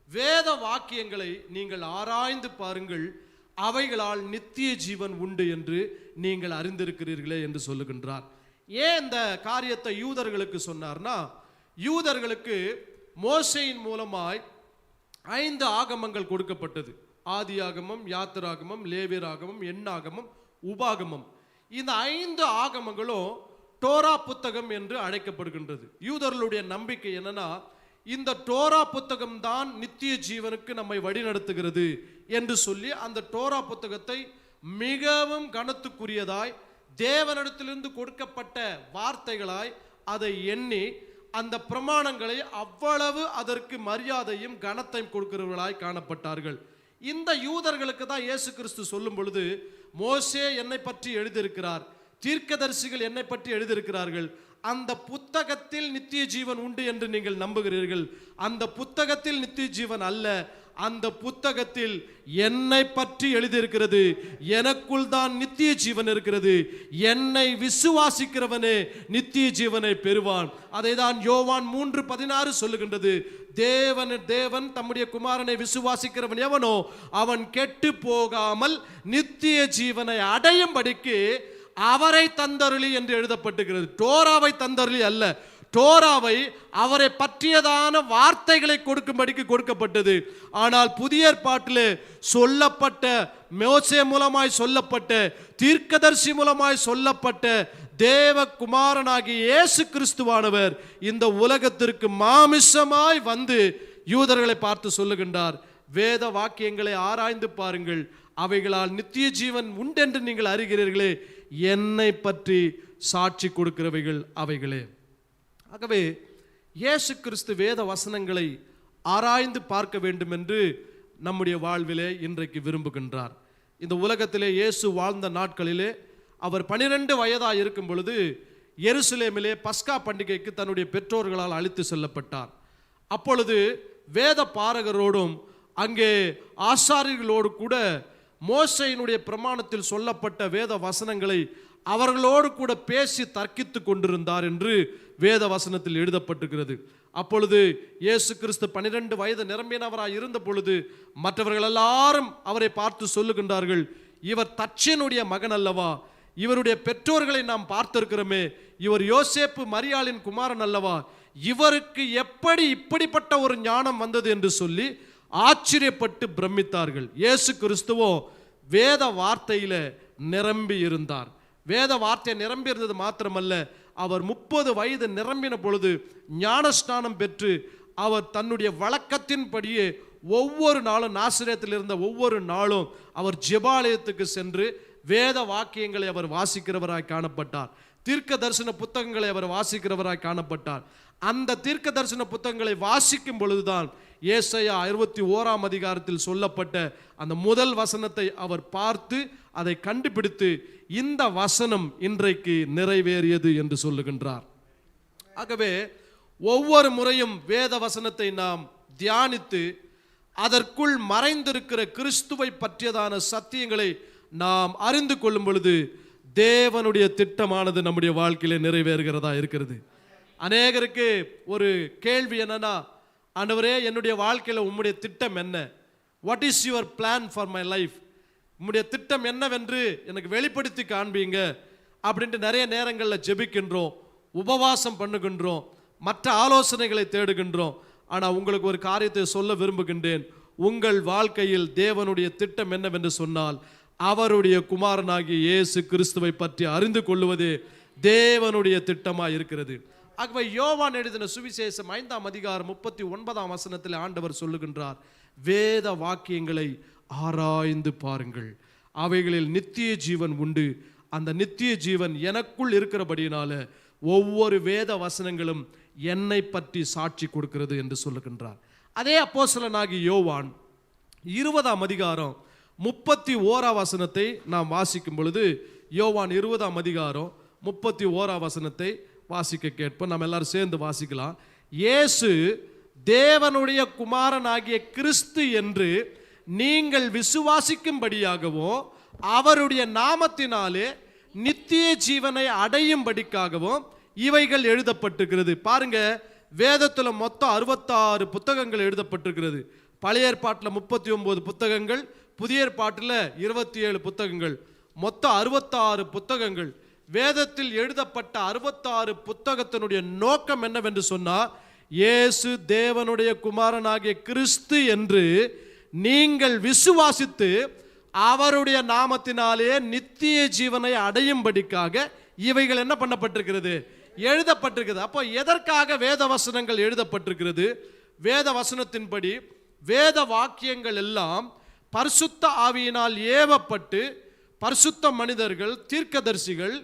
வேத வாக்கியங்களை நீங்கள் ஆராய்ந்து பாருங்கள், அவைகளால் நித்திய ஜீவன் உண்டு என்று நீங்கள் அறிந்திருக்கிறீர்களே என்று சொல்லுகின்றார். ஏன் இந்த காரியத்தை யூதர்களுக்கு சொன்னார்னா, யூதர்களுக்கு மோசேயின் மூலமாய் 5 ஆகமங்கள் கொடுக்கப்பட்டது. ஆதியாகமம், யாத்திராகமம், லேவியராகமம், எண்ணாகமம், உபாகமம். இந்த 5 ஆகமங்களும் டோரா புத்தகம் என்று அழைக்கப்படுகின்றது. யூதர்களுடைய நம்பிக்கை என்னன்னா, இந்த டோரா புத்தகம் தான் நித்திய ஜீவனுக்கு நம்மை வழிநடத்துகிறது என்று சொல்லி அந்த டோரா புத்தகத்தை மிகவும் கனத்துக்குரியதாய், தேவனிடத்திலிருந்து கொடுக்கப்பட்ட வார்த்தைகளாய் அதை எண்ணி அந்த பிரமாணங்களை அவ்வளவு அதற்கு மரியாதையும் கனத்தையும் கொடுக்கிறவர்களாய் காணப்பட்டார்கள். இந்த யூதர்களுக்கு தான் இயேசு கிறிஸ்து சொல்லும் பொழுது, மோசே என்னை பற்றி எழுதியிருக்கிறார், தீர்க்கதரிசிகள் என்னை பற்றி எழுதியிருக்கிறார்கள், அந்த புத்தகத்தில் நித்திய ஜீவன் உண்டு என்று நீங்கள் நம்புகிறீர்கள். அந்த புத்தகத்தில் நித்திய ஜீவன் அல்ல, அந்த புத்தகத்தில் என்னை பற்றி எழுதியிருக்கிறது. எனக்குள் தான் நித்திய ஜீவன் இருக்கிறது. என்னை விசுவாசிக்கிறவனே நித்திய ஜீவனை பெறுவான். அதை தான் யோவான் 3:16 சொல்லுகின்றது. தேவன் தம்முடைய குமாரனை விசுவாசிக்கிறவன் எவனோ அவன் கெட்டு போகாமல் நித்திய ஜீவனை அடையும்படிக்கு அவரை தந்தருளி என்று எழுதப்பட்டிருக்கிறது. டோராவை தந்தருளி அல்ல, டோராவை அவரை பற்றியதான வார்த்தைகளை கொடுக்கும்படிக்கு கொடுக்கப்பட்டது. ஆனால் புதிய ஏற்பாட்டிலே சொல்லப்பட்ட, மோசே மூலமாய் சொல்லப்பட்ட, தீர்க்கதரிசி மூலமாய் சொல்லப்பட்ட தேவகுமாரனாகிய இயேசு கிறிஸ்துவானவர் இந்த உலகத்திற்கு மாமிசமாய் வந்து யூதர்களை பார்த்து சொல்லுகின்றார், வேத வாக்கியங்களை ஆராய்ந்து பாருங்கள், அவைகளால் நித்திய ஜீவன் உண்டென்று நீங்கள் அறிகிறீர்களே, என்னை பற்றி சாட்சி கொடுக்கிறவைகள் அவைகளே. ஆகவே இயேசு கிறிஸ்து வேத வசனங்களை ஆராய்ந்து பார்க்க வேண்டும் என்று நம்முடைய வாழ்விலே இன்றைக்கு விரும்புகின்றார். இந்த உலகத்திலே இயேசு வாழ்ந்த நாட்களிலே அவர் 12 வயதாக இருக்கும் பொழுது எருசலேமிலே பஸ்கா பண்டிகைக்கு தன்னுடைய பெற்றோர்களால் அழைத்து செல்லப்பட்டார். அப்பொழுது வேத பாரகரோடும் அங்கே ஆசாரியர்களோடு கூட மோசேயினுடைய பிரமாணத்தில் சொல்லப்பட்ட வேத வசனங்களை அவர்களோடு கூட பேசி தர்க்கித்து கொண்டிருந்தார் என்று வேத வசனத்தில் எழுதப்பட்டிருக்கிறது. அப்பொழுது இயேசு கிறிஸ்து 12 வயது நிரம்பினவராய் இருந்த பொழுது மற்றவர்கள் எல்லாரும் அவரை பார்த்து சொல்லுகின்றார்கள், இவர் தச்சனுடைய மகன் அல்லவா, இவருடைய பெற்றோர்களை நாம் பார்த்திருக்கிறோமே, இவர் யோசேப்பு மரியாளின் குமாரன் அல்லவா, இவருக்கு எப்படி இப்படிப்பட்ட ஒரு ஞானம் வந்தது என்று சொல்லி ஆச்சரியப்பட்டு பிரமித்தார்கள். இயேசு கிறிஸ்துவோ வேத வார்த்தையில நிரம்பி இருந்தார். வேத வார்த்தை நிரம்பி இருந்தது மாத்திரமல்ல, அவர் 30 வயது நிரம்பின பொழுது ஞானஸ்நானம் பெற்று அவர் தன்னுடைய வழக்கத்தின்படியே ஒவ்வொரு நாளும், நாசரேத்தில் இருந்த ஒவ்வொரு நாளும் அவர் ஜெபாலயத்துக்கு சென்று வேத வாக்கியங்களை அவர் வாசிக்கிறவராய் காணப்பட்டார். தீர்க்க தரிசன புத்தகங்களை அவர் வாசிக்கிறவராய் காணப்பட்டார். அந்த தீர்க்க தரிசன புத்தகங்களை வாசிக்கும் பொழுதுதான் ஏசாயா 61ஆம் அதிகாரத்தில் சொல்லப்பட்ட அந்த முதல் வசனத்தை அவர் பார்த்து அதை கண்டுபிடித்து இந்த வசனம் இன்றைக்கு நிறைவேறியது என்று சொல்லுகின்றார். ஆகவே ஒவ்வொரு முறையும் வேத வசனத்தை நாம் தியானித்து அதற்குள் மறைந்திருக்கிற கிறிஸ்துவை பற்றியதான சத்தியங்களை நாம் அறிந்து கொள்ளும் பொழுது தேவனுடைய திட்டமானது நம்முடைய வாழ்க்கையிலே நிறைவேறுகிறதா இருக்கிறது. அநேகருக்கு ஒரு கேள்வி என்னன்னா, ஆண்டவரே என்னுடைய வாழ்க்கையில் உம்முடைய திட்டம் என்ன? What is your plan for my life? உம்முடைய திட்டம் என்னவென்று எனக்கு வெளிப்படுத்தி காண்பீங்க அப்படின்ட்டு நிறைய நேரங்களில் ஜெபிக்கின்றோம், உபவாசம் பண்ணுகின்றோம், மற்ற ஆலோசனைகளை தேடுகின்றோம். ஆனால் உங்களுக்கு ஒரு காரியத்தை சொல்ல விரும்புகின்றேன். உங்கள் வாழ்க்கையில் தேவனுடைய திட்டம் என்னவென்று சொன்னால், அவருடைய குமாரனாகிய இயேசு கிறிஸ்துவை பற்றி அறிந்து கொள்வதே தேவனுடைய திட்டமாக இருக்கிறது. ஆகவே யோவான் எழுதின சுவிசேஷம் 5ஆம் அதிகாரம் 39ஆம் வசனத்தில் ஆண்டவர் சொல்லுகின்றார், வேத வாக்கியங்களை ஆராய்ந்து பாருங்கள், அவைகளில் நித்திய ஜீவன் உண்டு, அந்த நித்திய ஜீவன் எனக்குள் இருக்கிறபடியினால ஒவ்வொரு வேத வசனங்களும் என்னை பற்றி சாட்சி கொடுக்கிறது என்று சொல்லுகின்றார். அதே அப்போஸ்தலனாகிய யோவான் 20ஆம் அதிகாரம் 31ஆம் வசனத்தை நாம் வாசிக்கும் பொழுது, யோவான் 20ஆம் அதிகாரம் 31ஆம் வசனத்தை வாசிக்க கேட்போம். நாம் எல்லாரும் சேர்ந்து வாசிக்கலாம். இயேசு தேவனுடைய குமாரனாகிய கிறிஸ்து என்று நீங்கள் விசுவாசிக்கும்படியாகவும் அவருடைய நாமத்தினாலே நித்திய ஜீவனை அடையும்படிக்காகவும் இவைகள் எழுதப்பட்டிருக்கிறது. பாருங்க, வேதத்தில் மொத்தம் 66 புத்தகங்கள் எழுதப்பட்டிருக்கிறது. பழைய ஏற்பாட்டில் 39 புத்தகங்கள், புதிய ஏற்பாட்டில் 27 புத்தகங்கள், மொத்தம் 66 புத்தகங்கள். வேதத்தில் எழுதப்பட்ட 66 புத்தகத்தினுடைய நோக்கம் என்னவென்று சொன்னால், இயேசு தேவனுடைய குமாரனாகிய கிறிஸ்து என்று நீங்கள் விசுவாசித்து அவருடைய நாமத்தினாலே நித்திய ஜீவனை அடையும்படிக்காக இவைகள் என்ன பண்ணப்பட்டிருக்கிறது? எழுதப்பட்டிருக்கிறது. அப்போ எதற்காக வேத வசனங்கள் எழுதப்பட்டிருக்கிறது? வேத வசனத்தின்படி வேத வாக்கியங்கள் எல்லாம் பரிசுத்த ஆவியினால் ஏவப்பட்டு பரிசுத்த மனிதர்கள், தீர்க்கதரிசிகள்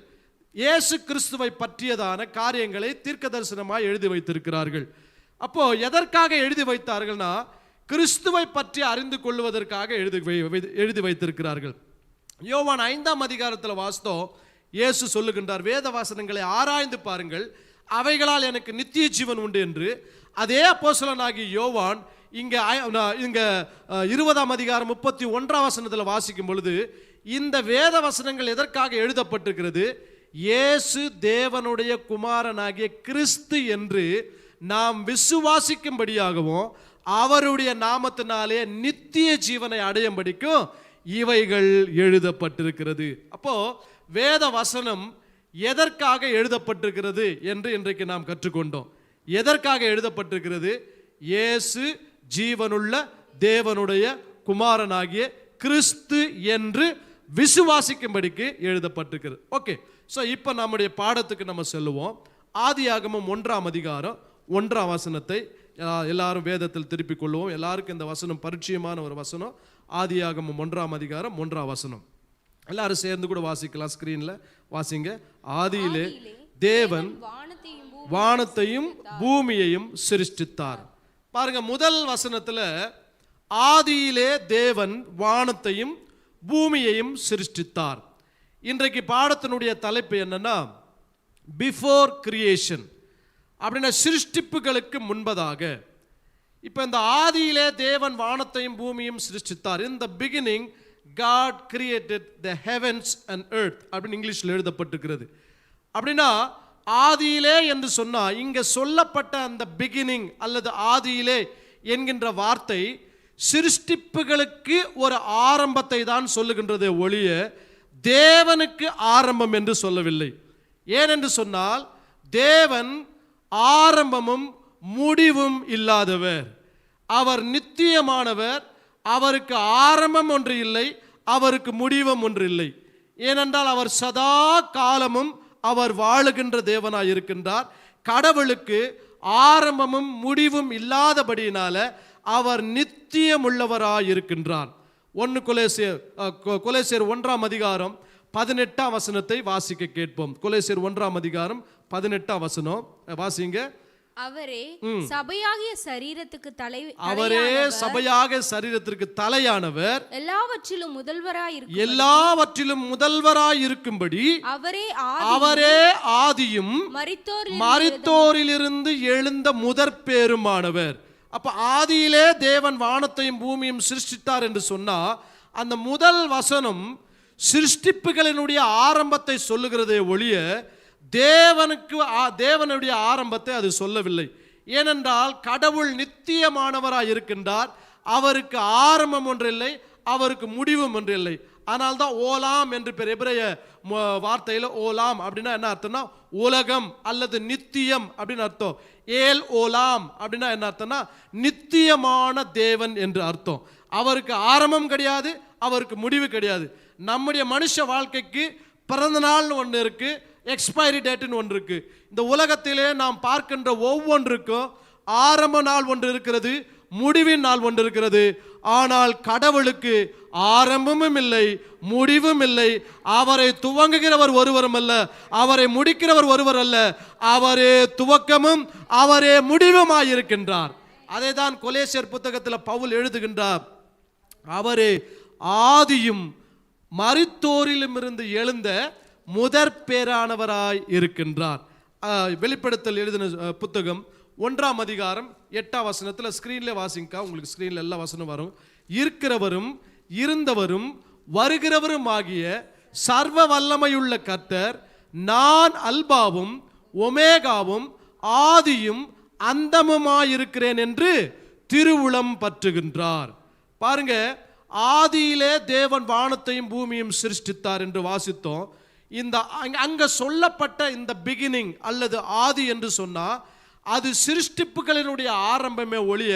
இயேசு கிறிஸ்துவை பற்றியதான காரியங்களை தீர்க்க தரிசனமாக எழுதி வைத்திருக்கிறார்கள். அப்போ எதற்காக எழுதி வைத்தார்கள்னா, கிறிஸ்துவை பற்றி அறிந்து கொள்வதற்காக எழுதி வைத்திருக்கிறார்கள். யோவான் 5ஆம் அதிகாரத்தில் வாசித்தோம், இயேசு சொல்லுகின்றார், வேத வாசனங்களை ஆராய்ந்து பாருங்கள், அவைகளால் எனக்கு நித்திய ஜீவன் உண்டு என்று. அதே அப்போஸ்தலனாகிய யோவான் இங்க 20ஆம் அதிகாரம் 31ஆம் வசனத்தில் வாசிக்கும் பொழுது, இந்த வேத வசனங்கள் எதற்காக எழுதப்பட்டிருக்கிறது? இயேசு தேவனுடைய குமாரனாகிய கிறிஸ்து என்று நாம் விசுவாசிக்கும்படியாகவும் அவருடைய நாமத்தினாலே நித்திய ஜீவனை அடையும்படிக்கும் இவைகள் எழுதப்பட்டிருக்கிறது. அப்போ வேத வசனம் எதற்காக எழுதப்பட்டிருக்கிறது என்று இன்றைக்கு நாம் கற்றுக்கொண்டோம். எதற்காக எழுதப்பட்டிருக்கிறது? இயேசு ஜீவனுள்ள தேவனுடைய குமாரனாகிய கிறிஸ்து என்று விசுவாசிக்கும்படிக்கு எழுதப்பட்டிருக்கிறது. ஓகே, ஸோ இப்போ நம்முடைய பாடத்துக்கு நம்ம செல்லுவோம். ஆதியாகமம் 1ஆம் அதிகாரம் 1ஆம் வசனத்தை எல்லாரும் வேதத்தில் திருப்பிக் கொள்வோம். எல்லாருக்கும் இந்த வசனம் பரிச்சயமான ஒரு வசனம். ஆதியாகமம் 1ஆம் அதிகாரம் 1ஆம் வசனம் எல்லாரும் சேர்ந்து கூட வாசிக்கலாம். ஸ்கிரீன்ல வாசிங்க. ஆதியிலே தேவன் வானத்தையும் பூமியையும் சிருஷ்டித்தார். பாருங்க, முதல் வசனத்துல ஆதியிலே தேவன் வானத்தையும் பூமியையும் சிருஷ்டித்தார். இன்றைக்கு பாடத்தினுடைய தலைப்பு என்னன்னா, பிஃபோர் கிரியேஷன், அப்படின்னா சிருஷ்டிப்புகளுக்கு முன்பதாக. இப்போ இந்த ஆதியிலே தேவன் வானத்தையும் பூமியும் சிருஷ்டித்தார். In the beginning God created the heavens and earth அப்படின்னு இங்கிலீஷில் எழுதப்பட்டிருக்கிறது. அப்படின்னா ஆதியிலே என்று சொன்னா, இங்க சொல்லப்பட்ட அந்த பிகினிங் அல்லது ஆதியிலே என்கின்ற வார்த்தை சிருஷ்டிப்புகளுக்கு ஒரு ஆரம்பத்தை தான் சொல்லுகின்றதே ஒழிய தேவனுக்கு ஆரம்பம் என்று சொல்லவில்லை. ஏனென்று சொன்னால், தேவன் ஆரம்பமும் முடிவும் இல்லாதவர். அவர் நித்தியமானவர். அவருக்கு ஆரம்பம் ஒன்று இல்லை, அவருக்கு முடிவும் ஒன்று இல்லை. ஏனென்றால் அவர் சதா காலமும் அவர் வாழுகின்ற தேவனாய் இருக்கின்றார். கடவுளுக்கு ஆரம்பமும் முடிவும் இல்லாதபடியினால அவர் நித்தியமுள்ளவராய் இருக்கின்றார். 1 கொலோசியர் 1ஆம் அதிகாரம் 18ஆம் வசனத்தை வாசிக்க கேட்போம். கொலோசியர் 1ஆம் அதிகாரம் 18ஆம் வசனம் வாசிங்க.
அவரே சபையாகிய சரீரத்துக்கு
அவரே சபையாக சரீரத்திற்கு தலையானவர், எல்லாவற்றிலும் முதல்வராய் இருக்கும்படி அவரே ஆதியும் மரித்தோரிலிருந்து எழுந்த முதற்பேருமானவர். அப்ப ஆதியிலே தேவன் வானத்தையும் பூமியும் சிருஷ்டித்தார் என்று சொன்னா, அந்த முதல் வசனம் சிருஷ்டிப்புகளினுடைய ஆரம்பத்தை சொல்லுகிறதே ஒழிய தேவனுடைய ஆரம்பத்தை அது சொல்லவில்லை. ஏனென்றால் கடவுள் நித்தியமானவராய் இருக்கின்றார். அவருக்கு ஆரம்பம் ஒன்றில்லை, அவருக்கு முடிவும் ஒன்றில்லை. ஆனால் தான் ஓலாம் என்று பேர். எபிரேய வார்த்தையில் ஓலாம் அப்படின்னா என்ன அர்த்தம்னா உலகம் அல்லது நித்தியம் அப்படின்னு அர்த்தம். ஏல் ஓலாம் அப்படின்னா என்ன அர்த்தம்னா நித்தியமான தேவன் என்று அர்த்தம். அவருக்கு ஆரம்பம் கிடையாது, அவருக்கு முடிவு கிடையாது. நம்முடைய மனுஷ வாழ்க்கைக்கு பிறந்த நாள்னு ஒன்று இருக்கு, எக்ஸ்பைரி டேட்னு ஒன்று இருக்கு. இந்த உலகத்திலே நாம் பார்க்கின்ற ஒவ்வொன்றுக்கும் ஆரம்ப நாள் ஒன்று இருக்கிறது, முடிவின் நாள் ஒன்று இருக்கிறது. ஆனால் கடவுளுக்கு ஆரம்பமும் இல்லை, முடிவும் இல்லை. அவரை துவங்குகிறவர் ஒருவரும் அல்ல, அவரை முடிக்கிறவர் ஒருவர் அல்ல. அவரே துவக்கமும் அவரே முடிவுமாயிருக்கின்றார். அதை தான் கொலேசியர் புத்தகத்தில் பவுல் எழுதுகின்றார். அவரே ஆதியும் மரித்தோரிலும் இருந்து எழுந்த முதற் பேரானவராய் இருக்கின்றார். வெளிப்படுத்தல் எழுதின புத்தகம் 1ஆம் அதிகாரம் 8ஆம் வசனத்தில் ஸ்கிரீன்ல வாசிங்கா, உங்களுக்கு ஸ்கிரீன்ல எல்லா வசனம் வரும். இருக்கிறவரும் இருந்தவரும் வருகிறவரும் ஆகிய சர்வ வல்லமையுள்ள கர்த்தர், நான் அல்பாவும் ஒமேகாவும் ஆதியும் அந்தமுமாயிருக்கிறேன் என்று திருவுளம் பற்றுகின்றார். பாருங்க, ஆதியிலே தேவன் வானத்தையும் பூமியும் சிருஷ்டித்தார் என்று வாசித்தோம். இந்த அங்க சொல்லப்பட்ட இந்த பிகினிங் அல்லது ஆதி என்று சொன்னா அது சிருஷ்டிப்புகளினுடைய ஆரம்பமே ஒழிய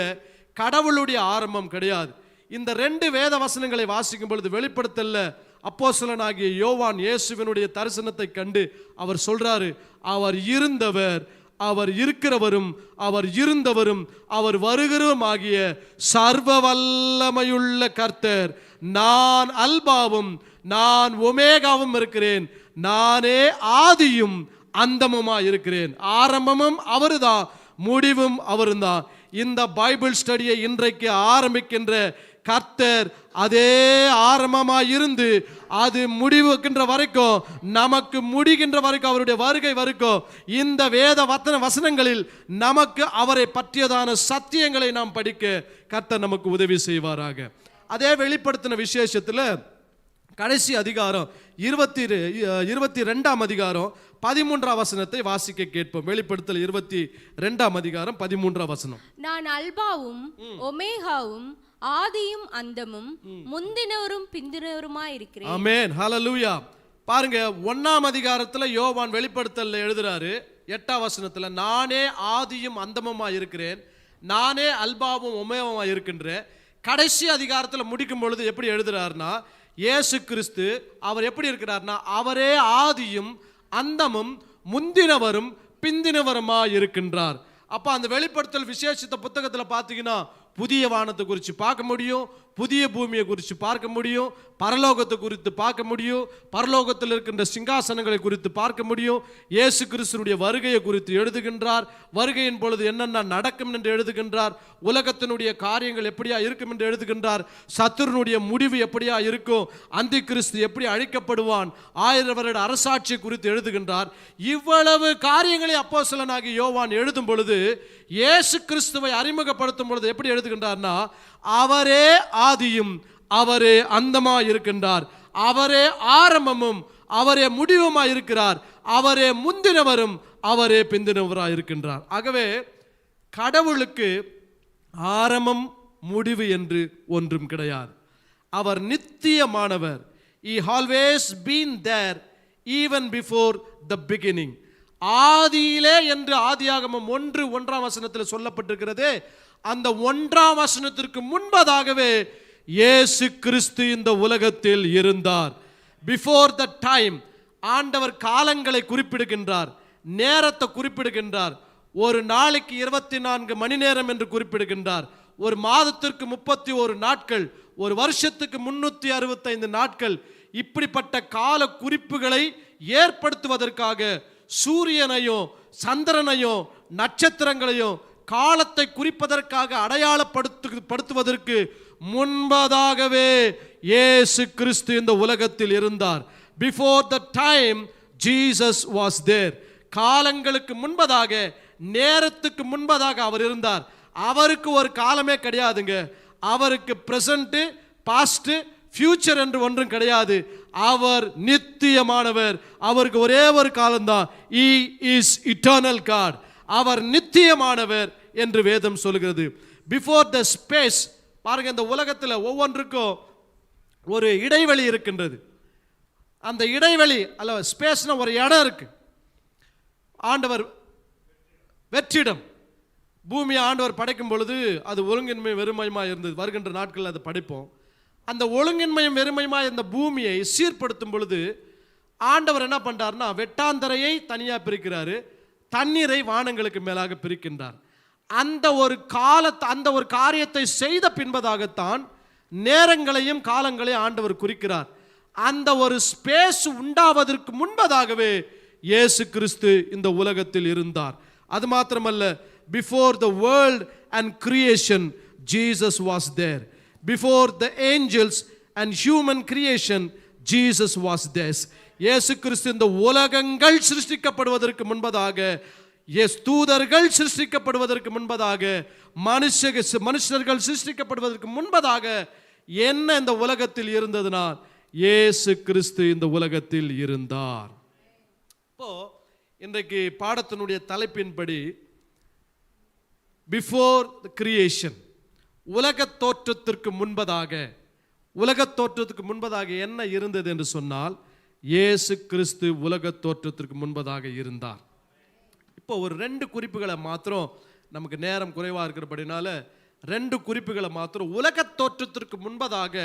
கடவுளுடைய ஆரம்பம் கிடையாது. இந்த 2 வேத வசனங்களை வாசிக்கும் பொழுது வெளிப்படுத்தல அப்போஸ்தலனாகிய யோவான் இயேசுவினுடைய தரிசனத்தை கண்டு அவர் சொல்றாரு, அவர் இருந்தவர், அவர் இருக்கிறவரும், அவர் இருந்தவரும், அவர் வருகிறவரும் ஆகிய சர்வ வல்லமையுள்ள கர்த்தர், நான் அல்பாவும் நான் ஒமேகாவும் இருக்கிறேன், நானே ஆதியும் அந்தமுமா இருக்கிறேன். ஆரம்பமும் அவருதான், முடிவும் அவருதான். இந்த பைபிள் ஸ்டடியை இன்றைக்கு ஆரம்பிக்கின்ற கர்த்தர் அதே ஆரம்பமாய் இருந்து அது முடிவுக்கின்ற வரைக்கும், நமக்கு முடிகின்ற வரைக்கும், அவருடைய வருகை வரைக்கும் இந்த வேத வசனங்களில் நமக்கு அவரை பற்றியதான சத்தியங்களை நாம் படிக்க கர்த்தர் நமக்கு உதவி செய்வாராக. அதே வெளிப்படுத்தின விசேஷத்தில் கடைசி அதிகாரம் 22ஆம் அதிகாரம் 13ஆம் வசனத்தை வாசிக்க கேட்போம். வெளிப்படுத்தல் 22ஆம் அதிகாரம் 13ஆம் வசனம்.
நான் அல்பாவும் ஒமேகாவும் ஆதியும் அந்தமும் முந்தினவரும் பிந்தினவருமாய் இருக்கிறேன்.
ஆமென், ஹல்லேலூயா. பாருங்க, 1ஆம் அதிகாரத்தில் யோவான் வெளிப்படுத்தல்ல எழுதுறாரு 8ஆம் வசனத்தில், நானே ஆதியும் அந்தமுமாய் இருக்கிறேன், நானே அல்பாவும் ஒமேகாவும் இருக்கின்றேன். கடைசி அதிகாரத்தில் முடிக்கும் பொழுது எப்படி எழுதுறாருன்னா, இயேசு கிறிஸ்து அவர் எப்படி இருக்கிறார்னா அவரே ஆதியும் அந்தமும் முந்தினவரும் பிந்தினவருமாய் இருக்கின்றார். அப்ப அந்த வெளிப்படுத்தல் விசேஷித்த புத்தகத்தில் பார்த்தீங்கன்னா புதிய வானத்தை குறித்து பார்க்க முடியும், புதிய பூமியை குறித்து பார்க்க முடியும், பரலோகத்தை குறித்து பார்க்க முடியும், பரலோகத்தில் இருக்கின்ற சிங்காசனங்களை குறித்து பார்க்க முடியும். இயேசு கிறிஸ்துடைய வருகையை குறித்து எழுதுகின்றார். வருகையின் பொழுது என்னென்ன நடக்கும் என்று எழுதுகின்றார். உலகத்தினுடைய காரியங்கள் எப்படியா இருக்கும் என்று எழுதுகின்றார். சத்துருனுடைய முடிவு எப்படியா இருக்கும், அந்தி கிறிஸ்து எப்படி அழிக்கப்படுவான், 1000 வருட அரசாட்சி குறித்து எழுதுகின்றார். இவ்வளவு காரியங்களை அப்போஸ்தலனாகிய யோவான் எழுதும் பொழுது இயேசு கிறிஸ்துவை அறிமுகப்படுத்தும் பொழுது எப்படி எழுதுகின்றார்னா, அவரே ஆதியும் அவரே அந்தமாய் இருக்கின்றார், அவரே ஆரம்பமும் அவரே முடிவுமாய் இருக்கிறார், அவரே முந்தினவரும் அவரே பிந்தினவராய் இருக்கின்றார். ஆகவே கடவுளுக்கு ஆரம்பம் முடிவு என்று ஒன்றும் கிடையாது. அவர் நித்தியமானவர். He always been there even before the beginning. ஆதியிலே என்று ஆதியாகமம் 1:1 வசனத்தில் சொல்லப்பட்டிருக்கிறது. அந்த 1ஆம் வசனத்திற்கு முன்பதாகவே இயேசு கிறிஸ்து இந்த உலகத்தில் இருந்தார். Before the time. ஆண்டவர் காலங்களை குறிப்பிடுகின்றார், நேரத்தை குறிப்பிடுகின்றார். ஒரு நாளைக்கு 24 மணி நேரம் என்று குறிப்பிடுகின்றார். ஒரு மாதத்திற்கு 31 நாட்கள், ஒரு வருஷத்துக்கு 365 நாட்கள். இப்படிப்பட்ட கால குறிப்புகளை ஏற்படுத்துவதற்காக சூரியனையும் சந்திரனையும் நட்சத்திரங்களையும் காலத்தை குறிப்பதற்காக அடையாளப்படுத்துவதற்கு முன்பதாகவே இயேசு கிறிஸ்து இந்த உலகத்தில் இருந்தார். Before the time Jesus was there. காலங்களுக்கு முன்பதாக, நேரத்துக்கு முன்பதாக அவர் இருந்தார். அவருக்கு ஒரு காலமே கிடையாதுங்க. அவருக்கு பிரசன்ட், பாஸ்ட், ஃபியூச்சர் என்று ஒன்றும் கிடையாது. அவர் நித்தியமானவர். அவருக்கு ஒரே ஒரு காலம்தான். He is eternal God. அவர் நித்தியமானவர் என்று வேதம் சொல்கிறது. Before the space, பாருங்க, இந்த உலகத்தில் ஒவ்வொன்றுக்கும் ஒரு இடைவெளி இருக்கின்றது. அந்த இடைவெளி அல்ல, ஸ்பேஸ்னா ஒரு இடம் இருக்கு. ஆண்டவர் வெற்றிடம், பூமியை ஆண்டவர் படைக்கும் பொழுது அது ஒழுங்கின்மை வெறுமையுமாக இருந்தது. வருகின்ற நாட்களில் அதை படைப்போம். அந்த ஒழுங்கின்மையும் வெறுமையுமாக இருந்த பூமியை சீர்படுத்தும் பொழுது ஆண்டவர் என்ன பண்ணுறாருன்னா, வெட்டாந்தரையை தனியாக பிரிக்கிறாரு, தண்ணீரை வானங்களுக்கு மேலாக பிரிக்கின்றார். அந்த ஒரு காரியத்தை செய்த பின்பதாகத்தான் நேரங்களையும் காலங்களையும் ஆண்டவர் குறிக்கிறார். அந்த ஒரு ஸ்பேஸ் உண்டாவதற்கு முன்பதாகவே இயேசு கிறிஸ்து இந்த உலகத்தில் இருந்தார். அது மாத்திரமல்ல, before the world and creation Jesus was there. Before the angels and human creation Jesus was there. இயேசு கிறிஸ்து இந்த உலகங்கள் சிருஷ்டிக்கப்படுவதற்கு முன்பதாக, தூதர்கள் சிருஷ்டிக்கப்படுவதற்கு முன்பதாக, மனுஷர்கள் சிருஷ்டிக்கப்படுவதற்கு முன்பதாக என்ன இந்த உலகத்தில் இருந்ததுனா, இயேசு கிறிஸ்து இந்த உலகத்தில் இருந்தார். இப்போ இன்றைக்கு பாடத்தினுடைய தலைப்பின்படி பிஃபோர் தி கிரியேஷன், உலகத் தோற்றத்திற்கு முன்பதாக என்ன இருந்தது என்று சொன்னால், இயேசு கிறிஸ்து உலகத் தோற்றத்திற்கு முன்பதாக இருந்தார். இப்போ ஒரு 2 குறிப்புகளை மாத்திரம், நமக்கு நேரம் குறைவாக இருக்கிறபடினால 2 குறிப்புகளை மாத்திரம், உலகத் தோற்றத்திற்கு முன்பதாக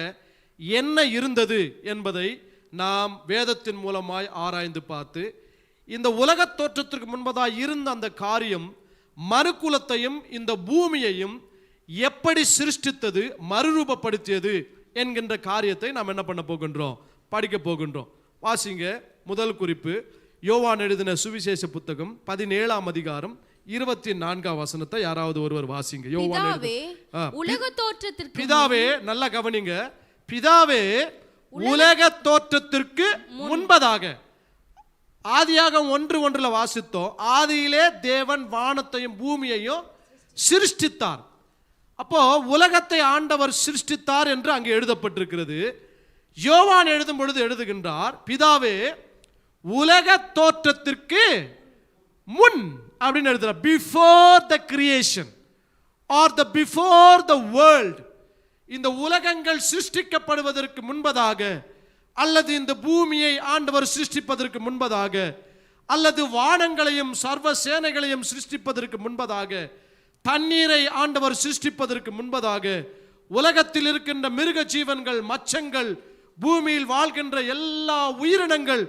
என்ன இருந்தது என்பதை நாம் வேதத்தின் மூலமாய் ஆராய்ந்து பார்த்து, இந்த உலகத் தோற்றத்திற்கு முன்பதாக இருந்த அந்த காரியம் மனுக்குலத்தையும் இந்த பூமியையும் எப்படி சிருஷ்டித்தது, மறுரூபப்படுத்தியது என்கின்ற காரியத்தை நாம் என்ன பண்ண போகின்றோம், படிக்க போகின்றோம். வாசிங்க. முதல் குறிப்பு, யோவான் எழுதின சுவிசேஷ புத்தகம் 17ஆம் அதிகாரம் 24ஆம் வசனத்தை யாராவது ஒருவர் வாசிங்க. யோவான்
உலக தோற்றத்திற்கு,
பிதாவே, நல்லா கவனிங்க, பிதாவே உலக தோற்றத்திற்கு முன்பதாக, ஆதியாகமம் 1:1 வாசித்தோம், ஆதியிலே தேவன் வானத்தையும் பூமியையும் சிருஷ்டித்தார். அப்போ உலகத்தை ஆண்டவர் சிருஷ்டித்தார் என்று அங்கே எழுதப்பட்டிருக்கிறது. யோவான் எழுதும் பொழுது எழுதுகின்றார், பிதாவே உலக தோற்றத்திற்கு முன் அப்படின்னு எழுதுறார். Before the creation R the before the world, இந்த உலகங்கள் சிருஷ்டிக்கப்படுவதற்கு முன்பதாக, அல்லது இந்த பூமியை ஆண்டவர் சிருஷ்டிப்பதற்கு முன்பதாக, அல்லது வானங்களையும் சர்வ சேனைகளையும் சிருஷ்டிப்பதற்கு முன்பதாக, தண்ணீரை ஆண்டவர் சிருஷ்டிப்பதற்கு முன்பதாக, உலகத்தில் இருக்கின்ற மிருக ஜீவன்கள், மச்சங்கள், பூமியில் வாழ்கின்ற எல்லா உயிரினங்கள்,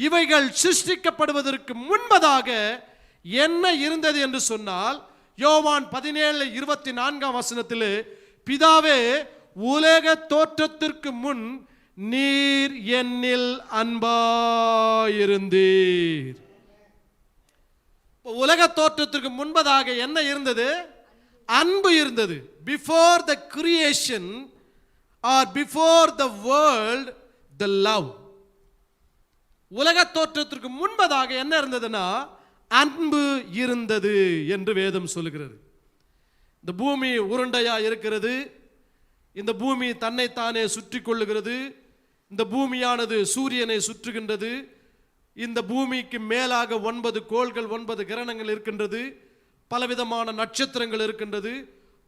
இவைகள் சிருஷ்டிக்கப்படுவதற்கு முன்பதாக என்ன இருந்தது என்று சொன்னால், யோவான் 17:24ஆம் வசனத்திலே, பிதாவே உலக தோற்றத்திற்கு முன் நீர் என்னில் அன்பாயிருந்தீர். உலக தோற்றத்திற்கு முன்பதாக என்ன இருந்தது? அன்பு இருந்தது. Before the creation or before the world, the love. உலக தோற்றத்திற்கு முன்பதாக என்ன இருந்ததுன்னா, அன்பு இருந்தது என்று வேதம் சொல்லுகிறது. இந்த பூமி உருண்டையா இருக்கிறது, இந்த பூமி தன்னைத்தானே சுற்றி கொள்ளுகிறது, இந்த பூமியானது சூரியனை சுற்றுகின்றது, இந்த பூமிக்கு மேலாக 9 கோள்கள், 9 கிரணங்கள் இருக்கின்றது, பலவிதமான நட்சத்திரங்கள் இருக்கின்றது.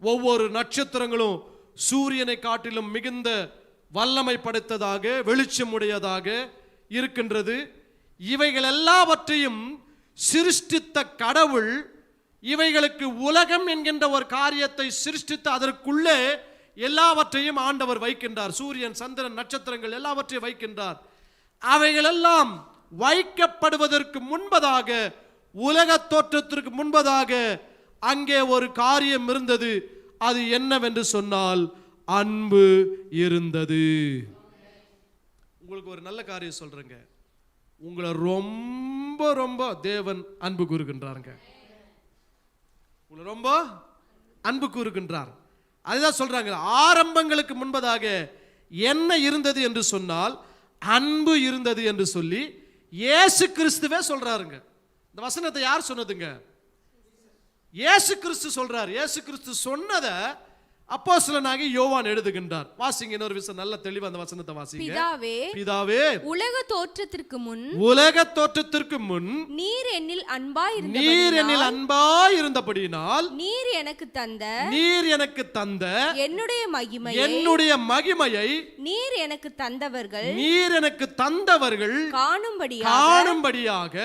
ஒவ்வொரு நட்சத்திரங்களும் சூரியனை காட்டிலும் மிகுந்த வல்லமை படைத்ததாக, வெளிச்சமுடையதாக இருக்கின்றது. இவைகள் எல்லாவற்றையும் சிருஷ்டித்த கடவுள் இவைகளுக்கு உலகம் என்கின்ற ஒரு காரியத்தை சிருஷ்டித்து அதற்குள்ளே எல்லாவற்றையும் ஆண்டவர் வைக்கின்றார். சூரியன், சந்திரன், நட்சத்திரங்கள் எல்லாவற்றையும் வைக்கின்றார். அவைகளெல்லாம் வைக்கப்படுவதற்கு முன்பதாக, உலக தோற்றத்திற்கு முன்பதாக அங்கே ஒரு காரியம் இருந்தது. அது என்னவென்று சொன்னால், அன்பு இருந்தது. உங்களுக்கு ஒரு நல்ல காரியம் சொல்றேங்க, உங்களை ரொம்ப ரொம்ப தேவன் அன்பு கூறுகின்றாருங்க. உங்களை ரொம்ப அன்பு கூறுகின்றார். அதுதான் சொல்றாங்க, ஆரம்பங்களுக்கு முன்பதாக என்ன இருந்தது என்று சொன்னால் அன்பு இருந்தது என்று சொல்லி இயேசு கிறிஸ்துவே சொல்றாருங்க. இந்த வசனத்தை யார் சொன்னதுங்க? இயேசு கிறிஸ்து சொல்றார். இயேசு கிறிஸ்து சொன்னதை அப்போஸ்தலனாகிய யோவான் எழுதுகின்றார். வாசிங்க இன்னொரு விஷயம், நல்ல தெளிவா அந்த வசனத்தை வாசிங்க. பிதாவே
உலக தோற்றத்திற்கு
முன்
நீர் என்னில் அன்பாய்
இருந்தபடியினால்
நீர் எனக்கு தந்த என்னுடைய மகிமையை
நீர் எனக்கு தந்தவர்கள் காணும்படியாக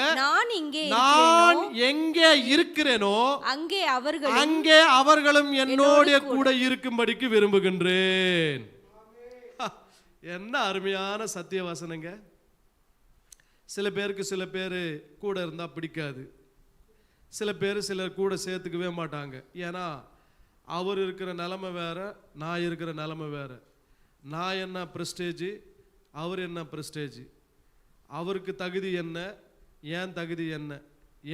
நான் எங்கே இருக்கிறேனோ அங்கே அவர்களும் என்னோட கூட இருக்கும்படிக்கு விரும்புகின்றேன். என்ன அருமையான சத்திய வசனங்க. சில பேர் கூட இருந்தா பிடிக்காது, சிலர் கூட சேர்த்துக்கவே மாட்டாங்க. ஏன்னா அவர் இருக்கிற நிலைமை வேற, நான் இருக்கிற நிலைமை வேற. நான் என்ன பிரஸ்டேஜ், அவர் என்ன பிரஸ்டேஜ், அவருக்கு தகுதி என்ன, ஏன் தகுதி என்ன,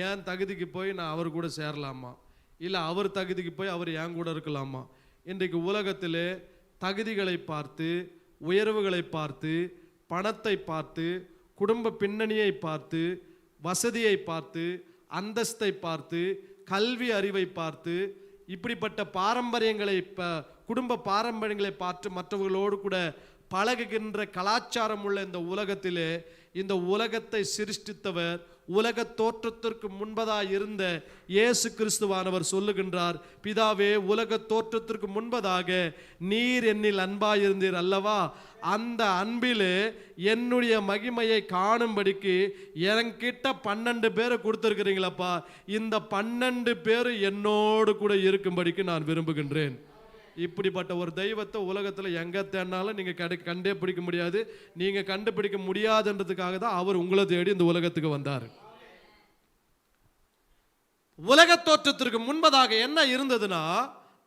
ஏன் தகுதிக்கு போய் நான் அவர் கூட சேரலாமா, இல்லை அவர் தகுதிக்கு போய் அவர் ஏன் கூட இருக்கலாமா? இன்றைக்கு உலகத்திலே தகுதிகளை பார்த்து, உயர்வுகளை பார்த்து, பணத்தை பார்த்து, குடும்ப பின்னணியை பார்த்து, வசதியை பார்த்து, அந்தஸ்தை பார்த்து, கல்வி அறிவை பார்த்து, இப்படிப்பட்ட பாரம்பரியங்களை குடும்ப பாரம்பரியங்களை பார்த்து மற்றவர்களோடு கூட பழகுகின்ற கலாச்சாரம் உள்ள இந்த உலகத்திலே இந்த உலகத்தை சிருஷ்டித்தவர், உலக தோற்றத்திற்கு முன்பதாக இருந்த இயேசு கிறிஸ்துவானவர் சொல்லுகின்றார், பிதாவே உலக தோற்றத்திற்கு முன்பதாக நீர் என்னில் அன்பாயிருந்தீர் அல்லவா, அந்த அன்பிலே என்னுடைய மகிமையை காணும்படிக்கு என்கிட்ட 12 பேரை கொடுத்துருக்கிறீங்களப்பா, இந்த 12 பேர் என்னோடு கூட இருக்கும்படிக்கு நான் விரும்புகின்றேன். இப்படிப்பட்ட ஒரு தெய்வத்தை உலகத்தில் எங்க தேடினாலும் நீங்க கண்டே பிடிக்க முடியாது. நீங்க கண்டுபிடிக்க முடியாதுன்றதுக்காக தான் அவர் உங்களை தேடி இந்த உலகத்துக்கு வந்தார். உலக தோற்றத்திற்கு முன்பதாக என்ன இருந்ததுன்னா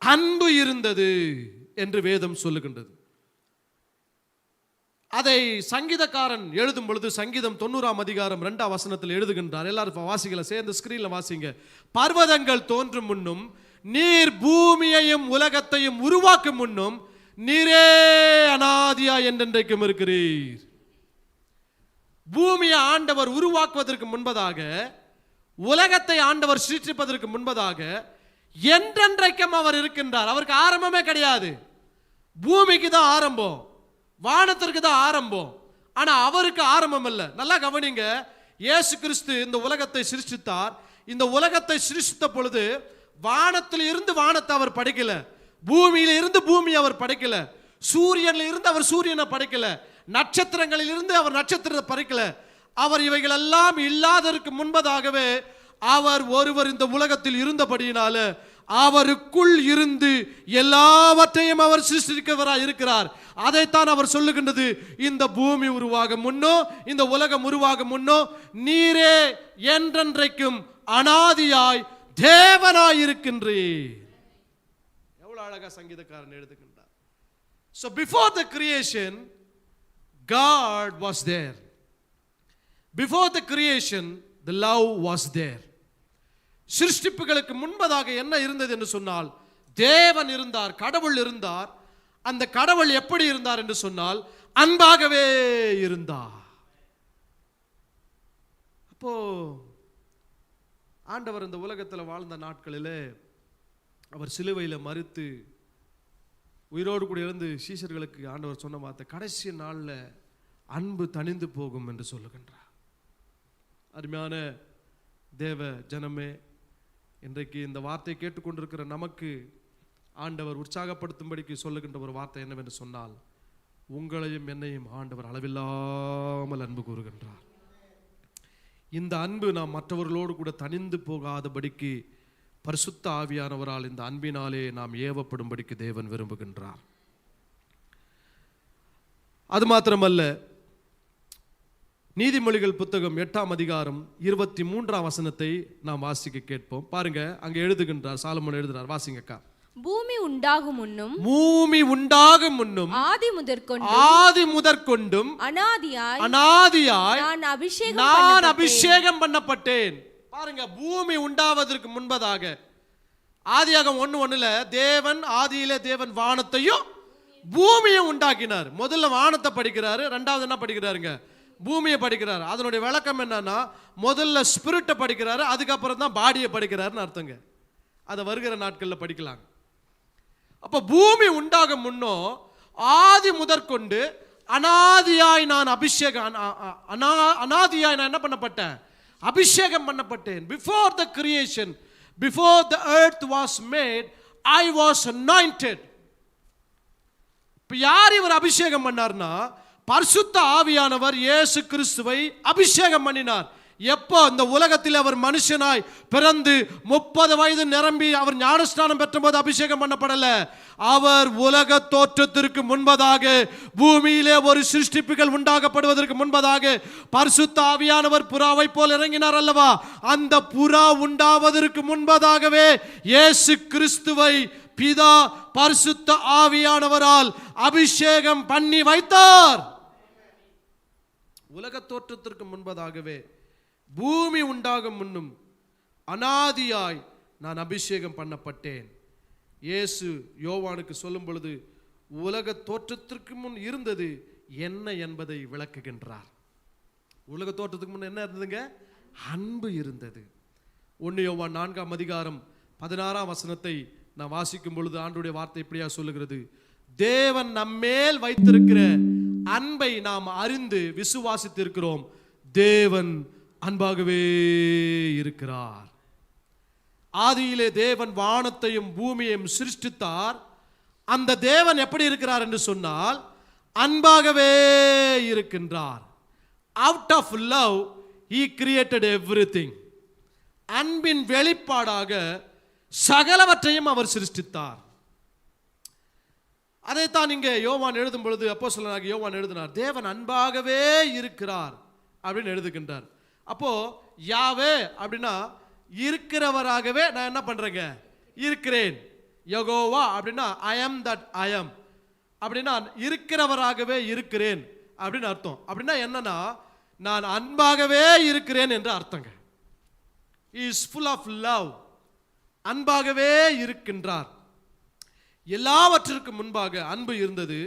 அன்பு இருந்தது என்று வேதம் சொல்லுகின்றது. அதை சங்கீதக்காரன் எழுதும் பொழுது சங்கீதம் 90ஆம் அதிகாரம் 2ஆம் வசனத்தில் எழுதுகின்றார். எல்லாரும் வாசிக்கல, சேர்ந்து ஸ்கிரீன்ல வாசிங்க. பர்வதங்கள் தோன்றும் முன்னும் நீர் பூமியையும் உலகத்தையும் உருவாக்கும் முன்னும் நீரே அநாதியா என்றென்றைக்கும் இருக்கிறீர். பூமியை ஆண்டவர் உருவாக்குவதற்கு முன்பதாக, உலகத்தை ஆண்டவர் சிருஷ்டிப்பதற்கு முன்பதாக என்றென்றைக்கும் அவர் இருக்கின்றார். அவருக்கு ஆரம்பமே கிடையாது. பூமிக்கு தான் ஆரம்பம், வானத்திற்கு தான் ஆரம்பம். ஆனா அவருக்கு ஆரம்பம் இல்லை. நல்லா கவனிங்க. இயேசு கிறிஸ்து இந்த உலகத்தை சிருஷ்டித்தார். இந்த உலகத்தை சிருஷ்டித்த பொழுது வானத்தில் இருந்து வானத்தை அவர் படைக்கல, பூமியில இருந்து பூமியை அவர் படைக்கல, சூரியனில் இருந்து அவர் சூரியனை படைக்கல, நட்சத்திரங்களில் இருந்து அவர் நட்சத்திரத்தை படைக்கல. அவர் இவைகள் எல்லாம் இல்லாததற்கு முன்பதாகவே அவர் ஒருவர் இந்த உலகத்தில் இருந்தபடியினால அவருக்குள் இருந்து எல்லாவற்றையும் அவர் சிருஷ்டிக்கிறவராய் இருக்கிறார். அதைத்தான் அவர் சொல்லுகின்றது, இந்த பூமி உருவாக முன்னோ, இந்த உலகம் உருவாக முன்னோ நீரே என்றென்றைக்கும் அநாதியாய் தேவனாய் இருக்கின்றீர். எவ்வளவு அழகா சங்கீதக்காரன் எழுதுகின்றார். So before the creation God was there. Before the creation the love was there. சிருஷ்டிப்புகளுக்கு முன்பதாக என்ன இருந்தது என்று சொன்னால் தேவன் இருந்தார், கடவுள் இருந்தார். அந்த கடவுள் எப்படி இருந்தார் என்று சொன்னால் அன்பாகவே இருந்தார். அப்போ ஆண்டவர் இந்த உலகத்தில் வாழ்ந்த நாட்களிலே அவர் சிலுவையில் மரித்து உயிரோடு கூட இருந்து சீஷர்களுக்கு ஆண்டவர் சொன்ன வார்த்தை, கடைசி நாளில் அன்பு தணிந்து போகும் என்று சொல்லுகின்றார். அருமையான தேவ ஜனமே, இன்றைக்கு இந்த வார்த்தையை கேட்டுக்கொண்டிருக்கிற நமக்கு ஆண்டவர் உற்சாகப்படுத்தும்படிக்கு சொல்லுகின்ற ஒரு வார்த்தை என்னவென்று சொன்னால், உங்களையும் என்னையும் ஆண்டவர் அளவில்லாமல் அன்பு கூறுகின்றார். இந்த அன்பு நாம் மற்றவர்களோடு கூட தனிந்து போகாதபடிக்கு பரிசுத்த ஆவியானவரால் இந்த அன்பினாலே நாம் ஏவப்படும்படிக்கு தேவன் விரும்புகின்றார். அது மாத்திரமல்ல, நீதிமொழிகள் புத்தகம் 8ஆம் அதிகாரம் 23ஆம் வசனத்தை நாம் வாசிக்க கேட்போம். பாருங்க, அங்க எழுதுகின்றார், சாலமோன் எழுதுகிறார். வாசிங்கக்கா.
பூமி உண்டாகும்
முன்னும் ஆதி முதற்கொண்டும் அநாதியாய் நான் அபிஷேகம் பண்ணப்பட்டேன். பாருங்க, பூமி உண்டாவதற்கு முன்பதாக ஆதியாகமம் 1:1 தேவன் ஆதியிலே தேவன் வானத்தையும் பூமியை உண்டாக்கினார். முதல்ல வானத்தை படிக்கிறாரு, ரெண்டாவது என்ன படிக்கிறாருங்க? பூமியை படிக்கிறார். அதனுடைய விளக்கம் என்னன்னா, முதல்ல ஸ்பிரிட்டை படிக்கிறாரு, அதுக்கப்புறம் தான் பாடியை படிக்கிறாருன்னு அர்த்தங்க. அதை வருகிற நாட்களில் படிக்கலாம். அப்ப பூமி உண்டாகும் முன்னோ ஆதி முதற்கொண்டு அனாதியாய் நான் அனாதியாய் நான் என்ன பண்ணப்பட்டேன்? அபிஷேகம் பண்ணப்பட்டேன். Before the creation, before the earth was made, I was anointed. இப்ப யார் இவர் அபிஷேகம் பண்ணார்னா, பரிசுத்த ஆவியானவர் இயேசு கிறிஸ்துவை அபிஷேகம் பண்ணினார். எப்போ? இந்த உலகத்தில் அவர் மனுஷனாய் பிறந்து 30 வயது நிரம்பி அவர் ஞானஸ்நானம் பெற்ற போது அபிஷேகம் பண்ணப்படல. அவர் உலக தோற்றத்திற்கு முன்பதாக, பூமியிலே ஒரு சிருஷ்டிப்புகள் உண்டாகப்படுவதற்கு முன்பதாக பரிசுத்த ஆவியானவர் புறாவை போல் இறங்கினார் அல்லவா? அந்த புறா உண்டாவதற்கு முன்பதாகவே இயேசு கிறிஸ்துவை பிதா பரிசுத்த ஆவியானவரால் அபிஷேகம் பண்ணி வைத்தார். உலக தோற்றத்திற்கு முன்பதாகவே, பூமி உண்டாகும் முன்னும் அனாதியாய் நான் அபிஷேகம் பண்ணப்பட்டேன். இயேசு யோவானுக்கு சொல்லும் பொழுது உலக தோற்றத்திற்கு முன் இருந்தது என்ன என்பதை விளக்குகின்றார். உலக தோற்றத்துக்கு முன் என்ன இருந்ததுங்க? அன்பு இருந்தது. 1 யோவான் 4ஆம் அதிகாரம் 16ஆம் வசனத்தை நான் வாசிக்கும் பொழுது ஆண்டவருடைய வார்த்தை இப்படியா சொல்லுகிறது: தேவன் நம்மேல் வைத்திருக்கிற அன்பை நாம் அறிந்து விசுவாசித்திருக்கிறோம். தேவன் அன்பாகவே இருக்கிறார். ஆதியிலே தேவன் வானத்தையும் பூமியையும் சிருஷ்டித்தார். அந்த தேவன் எப்படி இருக்கிறார் என்று சொன்னால் அன்பாகவே இருக்கின்றார். Out of love he created everything. அன்பின் வெளிப்பாடாக சகலவற்றையும் அவர் சிருஷ்டித்தார். அதைத்தான் இங்கே யோவான் எழுதும் பொழுது அப்போஸ்தலனாகிய யோவான் எழுதினார், தேவன் அன்பாகவே இருக்கிறார் அப்படின்னு எழுதுகின்றார். அப்போ யாவே அப்படின்னா இருக்கிறவராகவே நான் என்ன பண்றேங்க? இருக்கிறேன். யெகோவா அப்படின்னா ஐ அம் தட் ஐ அம் அப்படின்னா இருக்கிறவராகவே இருக்கிறேன் அப்படின்னு அர்த்தம். அப்படின்னா என்னன்னா நான் அன்பாகவே இருக்கிறேன் என்று அர்த்தங்க. He is full of love. அன்பாகவே இருக்கின்றார். எல்லாவற்றிற்கும் முன்பாக அன்பு இருந்தது.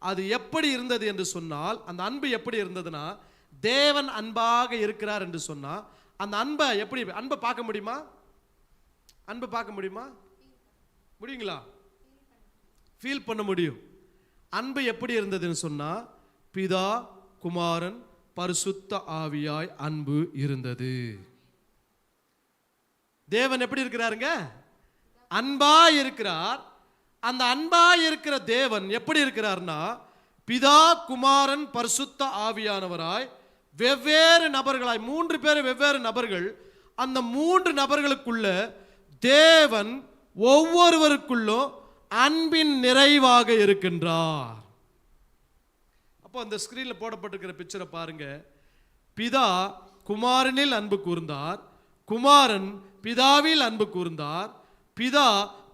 அது எப்படி இருந்தது என்று சொன்னால், அந்த அன்பு எப்படி இருந்ததுன்னா, தேவன் அன்பாக இருக்கிறார் என்று சொன்னா அந்த அன்பை எப்படி, அன்பை பார்க்க முடியுமா? அன்பை பார்க்க முடியுமா? முடியுங்களா? ஃபீல் பண்ண முடியும். அன்பு எப்படி இருந்ததுன்னு சொன்னா, பிதா குமாரன் பரிசுத்த ஆவியாய் அன்பு இருந்தது. தேவன் எப்படி இருக்கிறாருங்க? அன்பா இருக்கிறார். அந்த அன்பா இருக்கிற தேவன் எப்படி இருக்கிறார்னா, பிதா குமாரன் பரிசுத்த ஆவியானவராய் வெவ்வேறு நபர்களாய், 3 பேர் வெவ்வேறு நபர்கள். அந்த 3 நபர்களுக்குள்ள தேவன் ஒவ்வொருவருக்குள்ளும் அன்பின் நிறைவாக இருக்கின்றார். அப்போ அந்த ஸ்கிரீன்ல போடப்பட்டிருக்கிற பிக்சரை பாருங்க. பிதா குமாரனில் அன்பு கூர்ந்தார், குமாரன் பிதாவில் அன்பு கூர்ந்தார், பிதா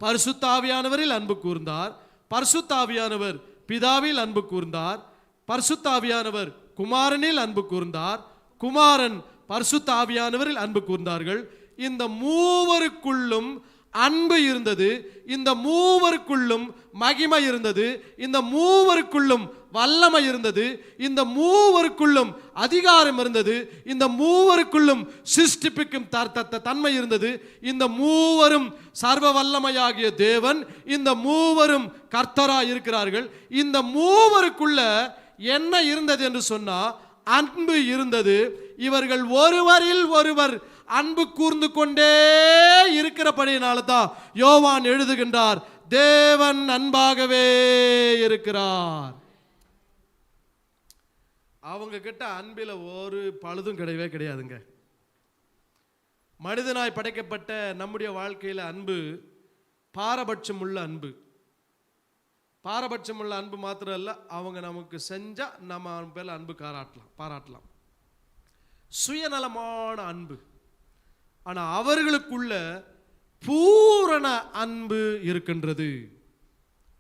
பரிசுத்த ஆவியானவரில் அன்பு கூர்ந்தார், பரிசுத்த ஆவியானவர் பிதாவில் அன்பு கூர்ந்தார், பரிசுத்த ஆவியானவர் குமாரனில் அன்பு கூர்ந்தார், குமாரன் பரிசுத்த ஆவியானவரில் அன்பு கூர்ந்தார்கள். இந்த மூவருக்குள்ளும் அன்பு இருந்தது. இந்த மூவருக்குள்ளும் மகிமை இருந்தது. இந்த மூவருக்குள்ளும் வல்லமை இருந்தது. இந்த மூவருக்குள்ளும் அதிகாரம் இருந்தது. இந்த மூவருக்குள்ளும் சிருஷ்டிப்புக்கும் தன்மை இருந்தது. இந்த மூவரும் சர்வ வல்லமையாகிய தேவன், இந்த மூவரும் கர்த்தராய் இருக்கிறார்கள். இந்த மூவருக்குள்ள என்ன இருந்தது என்று சொன்னா அன்பு இருந்தது. இவர்கள் ஒருவரில் ஒருவர் அன்பு கூர்ந்து கொண்டே இருக்கிறபடியினால தான் யோவான் எழுதுகின்றார், தேவன் அன்பாகவே இருக்கிறார். அவங்க கிட்ட அன்பில ஒரு பழுதும் கிடையவே கிடையாதுங்க. மனிதனாய் படைக்கப்பட்ட நம்முடைய வாழ்க்கையில அன்பு பாரபட்சம் உள்ள அன்பு. பாரபட்சம் உள்ள அன்பு மாத்திரம் இல்ல, அவங்க நமக்கு செஞ்சா நம்ம பேர்ல அன்பு பாராட்டலாம். சுயநலமான அன்பு. ஆனா அவர்களுக்குள்ள பூரண அன்பு இருக்கின்றது.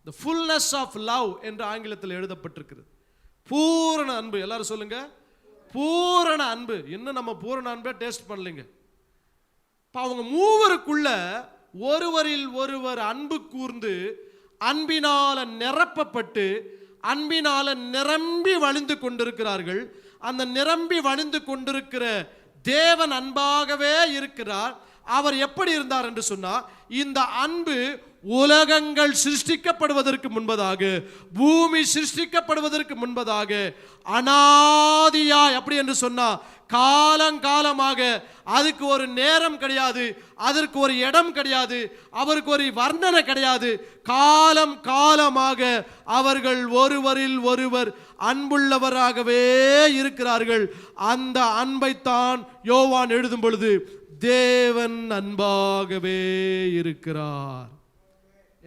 the fullness of love என்று ஆங்கிலத்தில் எழுதப்பட்டிருக்கிறது. பூரண அன்பு. எல்லாரும் சொல்லுங்க, பூரண அன்பு. இன்னும் நம்ம பூரண அன்பை டேஸ்ட் பண்ணலைங்க. அவங்க மூவருக்குள்ள ஒருவரில் ஒருவர் அன்பு கூர்ந்து அன்பினால நிரப்பப்பட்டு அன்பினால நிரம்பி வழிந்து கொண்டிருக்கிறார்கள். அந்த நிரம்பி வழிந்து கொண்டிருக்கிற தேவன் அன்பாகவே இருக்கிறார். அவர் எப்படி இருந்தார் என்று சொன்னா, இந்த அன்பு உலகங்கள் சிருஷ்டிக்கப்படுவதற்கு முன்பதாக, பூமி சிருஷ்டிக்கப்படுவதற்கு முன்பதாக, அனாதியாய், அப்படி என்று சொன்னா காலங்காலமாக, அதுக்கு ஒரு நேரம் கிடையாது, அதற்கு ஒரு இடம் கிடையாது, அவருக்கு ஒரு வர்ணனை கிடையாது, காலம் காலமாக அவர்கள் ஒருவரில் ஒருவர் அன்புள்ளவராகவே இருக்கிறார்கள். அந்த அன்பைத்தான் யோவான் எழுதும் பொழுது தேவன் அன்பாகவே இருக்கிறார்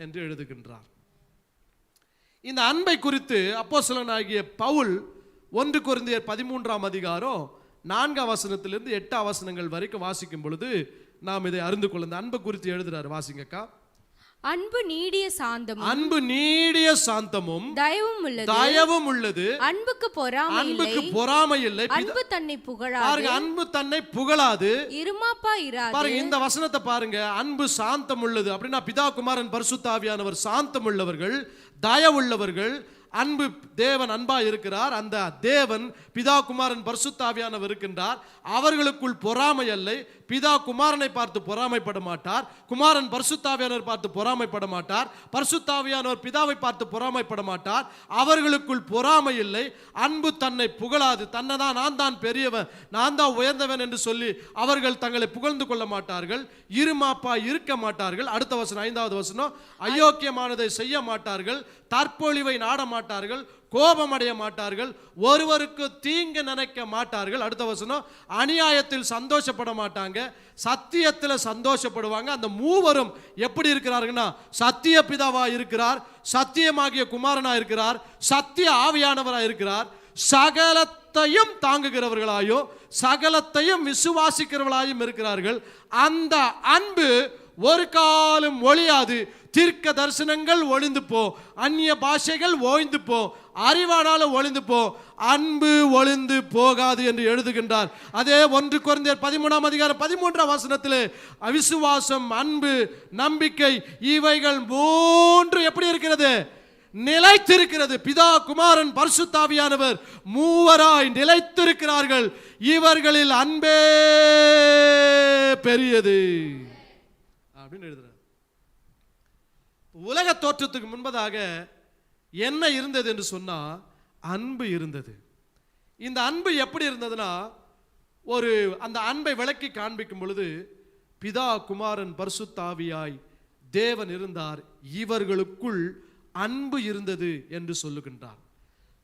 என்று எழுதுகின்றார். இந்த அன்பை குறித்து அப்போஸ்தலனாகிய பவுல் 1 கொரிந்தியர் 13ஆம் அதிகாரம் 4ஆம் வசனத்திலிருந்து 8ஆம் வசனங்கள் வரைக்கும் வாசிக்கும் பொழுது நாம் இதை அறிந்து கொள்ள இந்த அன்பை குறித்து எழுதுறாரு. வாசிங்கக்கா.
அன்பு நீடிய சாந்தமும்,
அன்பு நீடிய சாந்தமும்,
தயவும் உள்ளது. அன்புக்கு
பொறாமை இல்லை.
அன்பு தன்னை புகழாது.
பாருங்க, அன்பு தன்னை புகழாது.
இருமாப்பா இராது.
பாருங்க இந்த வசனத்தை பாருங்க. அன்பு சாந்தம் உள்ளது அப்படின்னா பிதா குமாரன் பரிசுத்த ஆவியானவர் சாந்தம் உள்ளவர்கள், தயவுள்ளவர்கள். அன்பு தேவன் அன்பா இருக்கிறார். அந்த தேவன் பிதா குமாரன் பரிசுத்த ஆவியானவர் இருக்கின்றார். அவர்களுக்குள் பொறாமை இல்லை. பிதா குமாரனை பார்த்து பொறாமைப்பட மாட்டார். குமாரன் பரிசுத்த ஆவியானவர் பார்த்து பொறாமைப்பட மாட்டார். பரிசுத்த ஆவியானவர் பிதாவை பார்த்து பொறாமைப்பட மாட்டார். அவர்களுக்குள் பொறாமை இல்லை. அன்பு தன்னை புகழாது. தன்னை தான் நான் தான் பெரியவன், நான் தான் உயர்ந்தவன் என்று சொல்லி அவர்கள் தங்களை புகழ்ந்து கொள்ள மாட்டார்கள். இருமாப்பா இருக்க மாட்டார்கள். அடுத்த வசனம் 5வது வசனம், அயோக்கியமானதை செய்ய மாட்டார்கள், தற்பொழிவை நாட மாட்டார்கள், கோபம் அடைய மாட்டார்கள், ஒருவருக்கு தீங்கு நினைக்க மாட்டார்கள். அடுத்த வசனம், அநியாயத்தில் சந்தோஷப்பட மாட்டாங்க, சத்தியத்தில் சந்தோஷப்படுவாங்க. அந்த மூவரும் எப்படி இருக்கிறார்கள்னா, சத்திய பிதாவா இருக்கிறார், சத்தியமாகிய குமாரனா இருக்கிறார், சத்திய ஆவியானவரா இருக்கிறார். சகலத்தையும் தாங்குகிறவர்களாயும் சகலத்தையும் விசுவாசிக்கிறவர்களாயும் இருக்கிறார்கள். அந்த அன்பு ஒரு காலம் ஒழியாது. தீர்க்க தரிசனங்கள் ஒளிந்து போ, அந்நிய பாஷைகள் ஓய்ந்து போ, அறிவானால ஒளிந்து போ, அன்பு ஒளிந்து போகாது என்று எழுதுகின்றார். அதே 1 கொரிந்தியர் 13ஆம் அதிகாரம் 13ஆம் வசனத்திலே அவிசுவாசம், அன்பு, நம்பிக்கை இவைகள் 3 எப்படி இருக்கிறது? நிலைத்திருக்கிறது. பிதா குமாரன் பரிசுத்த ஆவியானவர் மூவராய் நிலைத்திருக்கிறார்கள். இவர்களில் அன்பே பெரியது அப்படின்னு எழுதுறார். உலக தோற்றத்துக்கு முன்பதாக என்ன இருந்தது என்று சொன்னா அன்பு இருந்தது. இந்த அன்பு எப்படி இருந்ததுன்னா, அந்த அன்பை விளக்கி காண்பிக்கும் பொழுது பிதா குமாரன் பரிசுத்த ஆவியாய் தேவன் இருந்தார், இவர்களுக்குள் அன்பு இருந்தது என்று சொல்லுகின்றார்.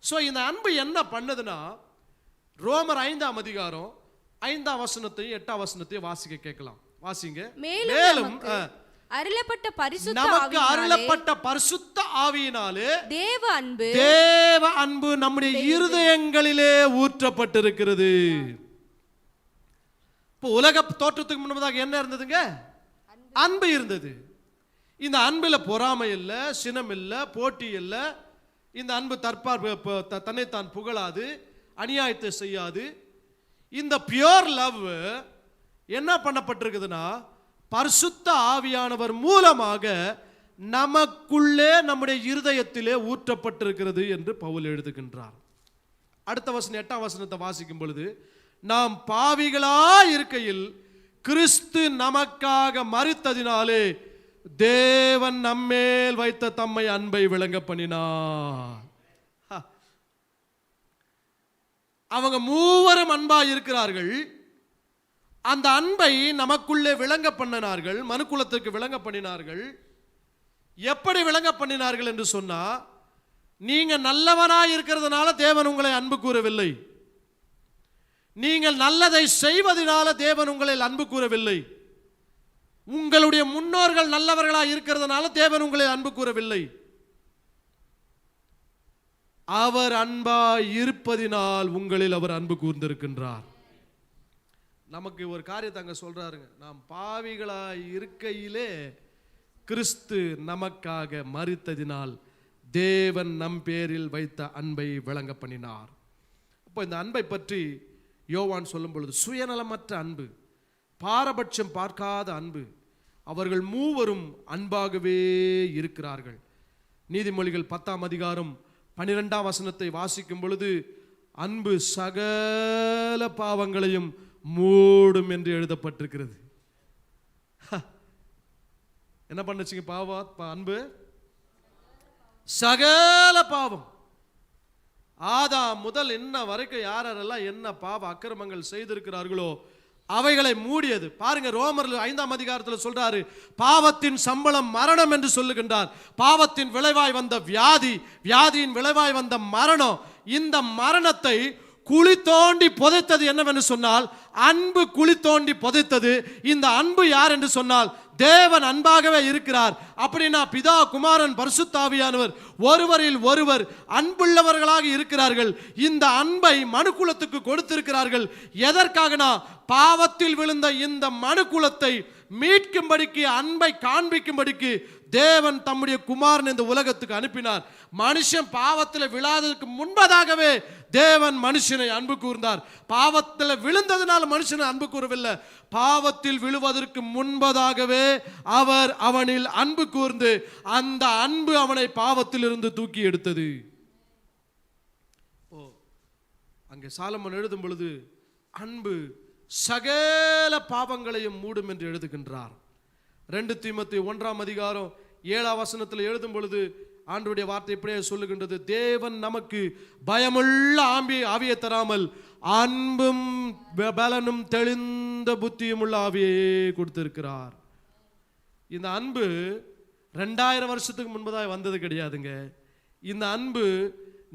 சோ இந்த அன்பு என்ன பண்ணதுன்னா, ரோமர் 5ஆம் அதிகாரம் 5ஆம் வசனத்தையும் 8ஆம் வசனத்தையும் வாசிக்க கேட்கலாம். வாசிங்க. மேலும் நமக்கு அருளப்பட்ட பரிசுத்த ஆவியினாலே தேவ அன்பு நம்முடைய இருதயங்களிலே ஊற்றப்பட்டிருக்கிறது. இப்போ உலக தோற்றத்துக்கு முன்பதாக என்ன இருந்ததுங்க? அன்பு இருந்தது. இந்த அன்புல பொறாமை இல்லை, சினம் இல்லை, போட்டி இல்லை. இந்த அன்பு தன்னைத்தான் புகழாது, அநியாயத்தை செய்யாது. இந்த பியூர் லவ் என்ன பண்ணப்பட்டிருக்குதுன்னா, பரிசுத்த ஆவியானவர் மூலமாக நமக்குள்ளே நம்முடைய இருதயத்திலே ஊற்றப்பட்டிருக்கிறது என்று பவுல் எழுதுகின்றார். அடுத்த வசனம் 8ஆம் வசனத்தை வாசிக்கும் பொழுது, நாம் பாவிகளா இருக்கையில் கிறிஸ்து நமக்காக மரித்ததினாலே தேவன் நம்மேல் வைத்த தம்மை அன்பை விளங்க பண்ணினார். அவங்க மூவரும் அன்பா இருக்கிறார்கள். அந்த அன்பை நமக்குள்ளே விளங்க பண்ணினார்கள், மனுக்குலத்திற்கு விளங்க பண்ணினார்கள். எப்படி விளங்க பண்ணினார்கள் என்று சொன்னா, நீங்க நல்லவனாய் இருக்கிறதுனால தேவன் உங்களை அன்பு கூறவில்லை, நீங்கள் நல்லதை செய்வதனால தேவன் உங்களை அன்பு கூறவில்லை, உங்களுடைய முன்னோர்கள் நல்லவர்களாய் இருக்கிறதுனால தேவன் உங்களை அன்பு கூறவில்லை, அவர் அன்பாய் இருப்பதினால் உங்களில் அவர் அன்பு கூர்ந்திருக்கின்றார். நமக்கு ஒரு காரியத்தை அங்க சொல்றாருங்க. நாம் பாவிகளாய் இருக்கையிலே கிறிஸ்து நமக்காக மரித்ததினால் தேவன் நம் பேரில் வைத்த அன்பை விளங்க பண்ணினார். அப்போ இந்த அன்பை பற்றி யோவான் சொல்லும் பொழுது, சுயநலமற்ற அன்பு, பாரபட்சம் பார்க்காத அன்பு, அவர்கள் மூவரும் அன்பாகவே இருக்கிறார்கள். நீதிமொழிகள் 10ஆம் அதிகாரம் 12ஆம் வசனத்தை வாசிக்கும் பொழுது, அன்பு சகல பாவங்களையும் மூடும் என்று எழுதப்பட்டிருக்கிறது. என்ன பண்ணுச்சுங்க? அன்பு சகல பாவம். ஆதாம் முதல் இன்ன வரைக்கும் யாரெல்லாம் என்ன பாவ அக்கிரமங்கள் செய்திருக்கிறார்களோ அவைகளை மூடியது. பாருங்க, ரோமர் 5ஆம் அதிகாரத்தில் சொல்றாரு, பாவத்தின் சம்பளம் மரணம் என்று சொல்லுகின்றார். பாவத்தின் விளைவாய் வந்த வியாதி, வியாதியின் விளைவாய் வந்த மரணம். இந்த மரணத்தை குழி தோண்டி புதைத்தது என்னவென்று சொன்னால் அன்பு குழி தோண்டி புதைத்தது. இந்த அன்பு யார் என்று சொன்னால் தேவன் அன்பாகவே இருக்கிறார். அப்படின்னா பிதா, குமாரன், பரிசுத்த ஆவியானவர் ஒருவரில் ஒருவர் அன்புள்ளவர்களாக இருக்கிறார்கள். இந்த அன்பை மனுக்குலத்துக்கு கொடுத்திருக்கிறார்கள். எதற்காகனா பாவத்தில் விழுந்த இந்த மனுக்குலத்தை மீட்கும்படிக்கு, அன்பை காண்பிக்கும்படிக்கு தேவன் தம்முடைய குமாரன் இந்த உலகத்துக்கு அனுப்பினார். மனுஷன் பாவத்தில் விழாததற்கு முன்பதாகவே தேவன் மனுஷனை அன்பு கூர்ந்தார். பாவத்தில் விழுந்ததுனால மனுஷனை அன்பு கூறவில்லை, பாவத்தில் விழுவதற்கு முன்பதாகவே அவர் அவனில் அன்பு கூர்ந்து அந்த அன்பு அவனை பாவத்தில் இருந்து தூக்கி எடுத்தது. அங்கே சாலமோன் எழுதும் பொழுது அன்பு சகல பாவங்களையும் மூடும் என்று எழுதுகின்றார். 2 தீமோத்தேயு 1ஆம் அதிகாரம் 7ஆம் வசனத்தில் எழுதும் பொழுது ஆண்டவருடைய வார்த்தை இப்படியே சொல்லுகின்றது, தேவன் நமக்கு பயமுள்ள ஆவியை தராமல் அன்பும் பலனும் தெளிந்த புத்தியும் உள்ள ஆவியை கொடுத்திருக்கிறார். இந்த அன்பு 2000 வருஷத்துக்கு முன்பதாக வந்தது கிடையாதுங்க. இந்த அன்பு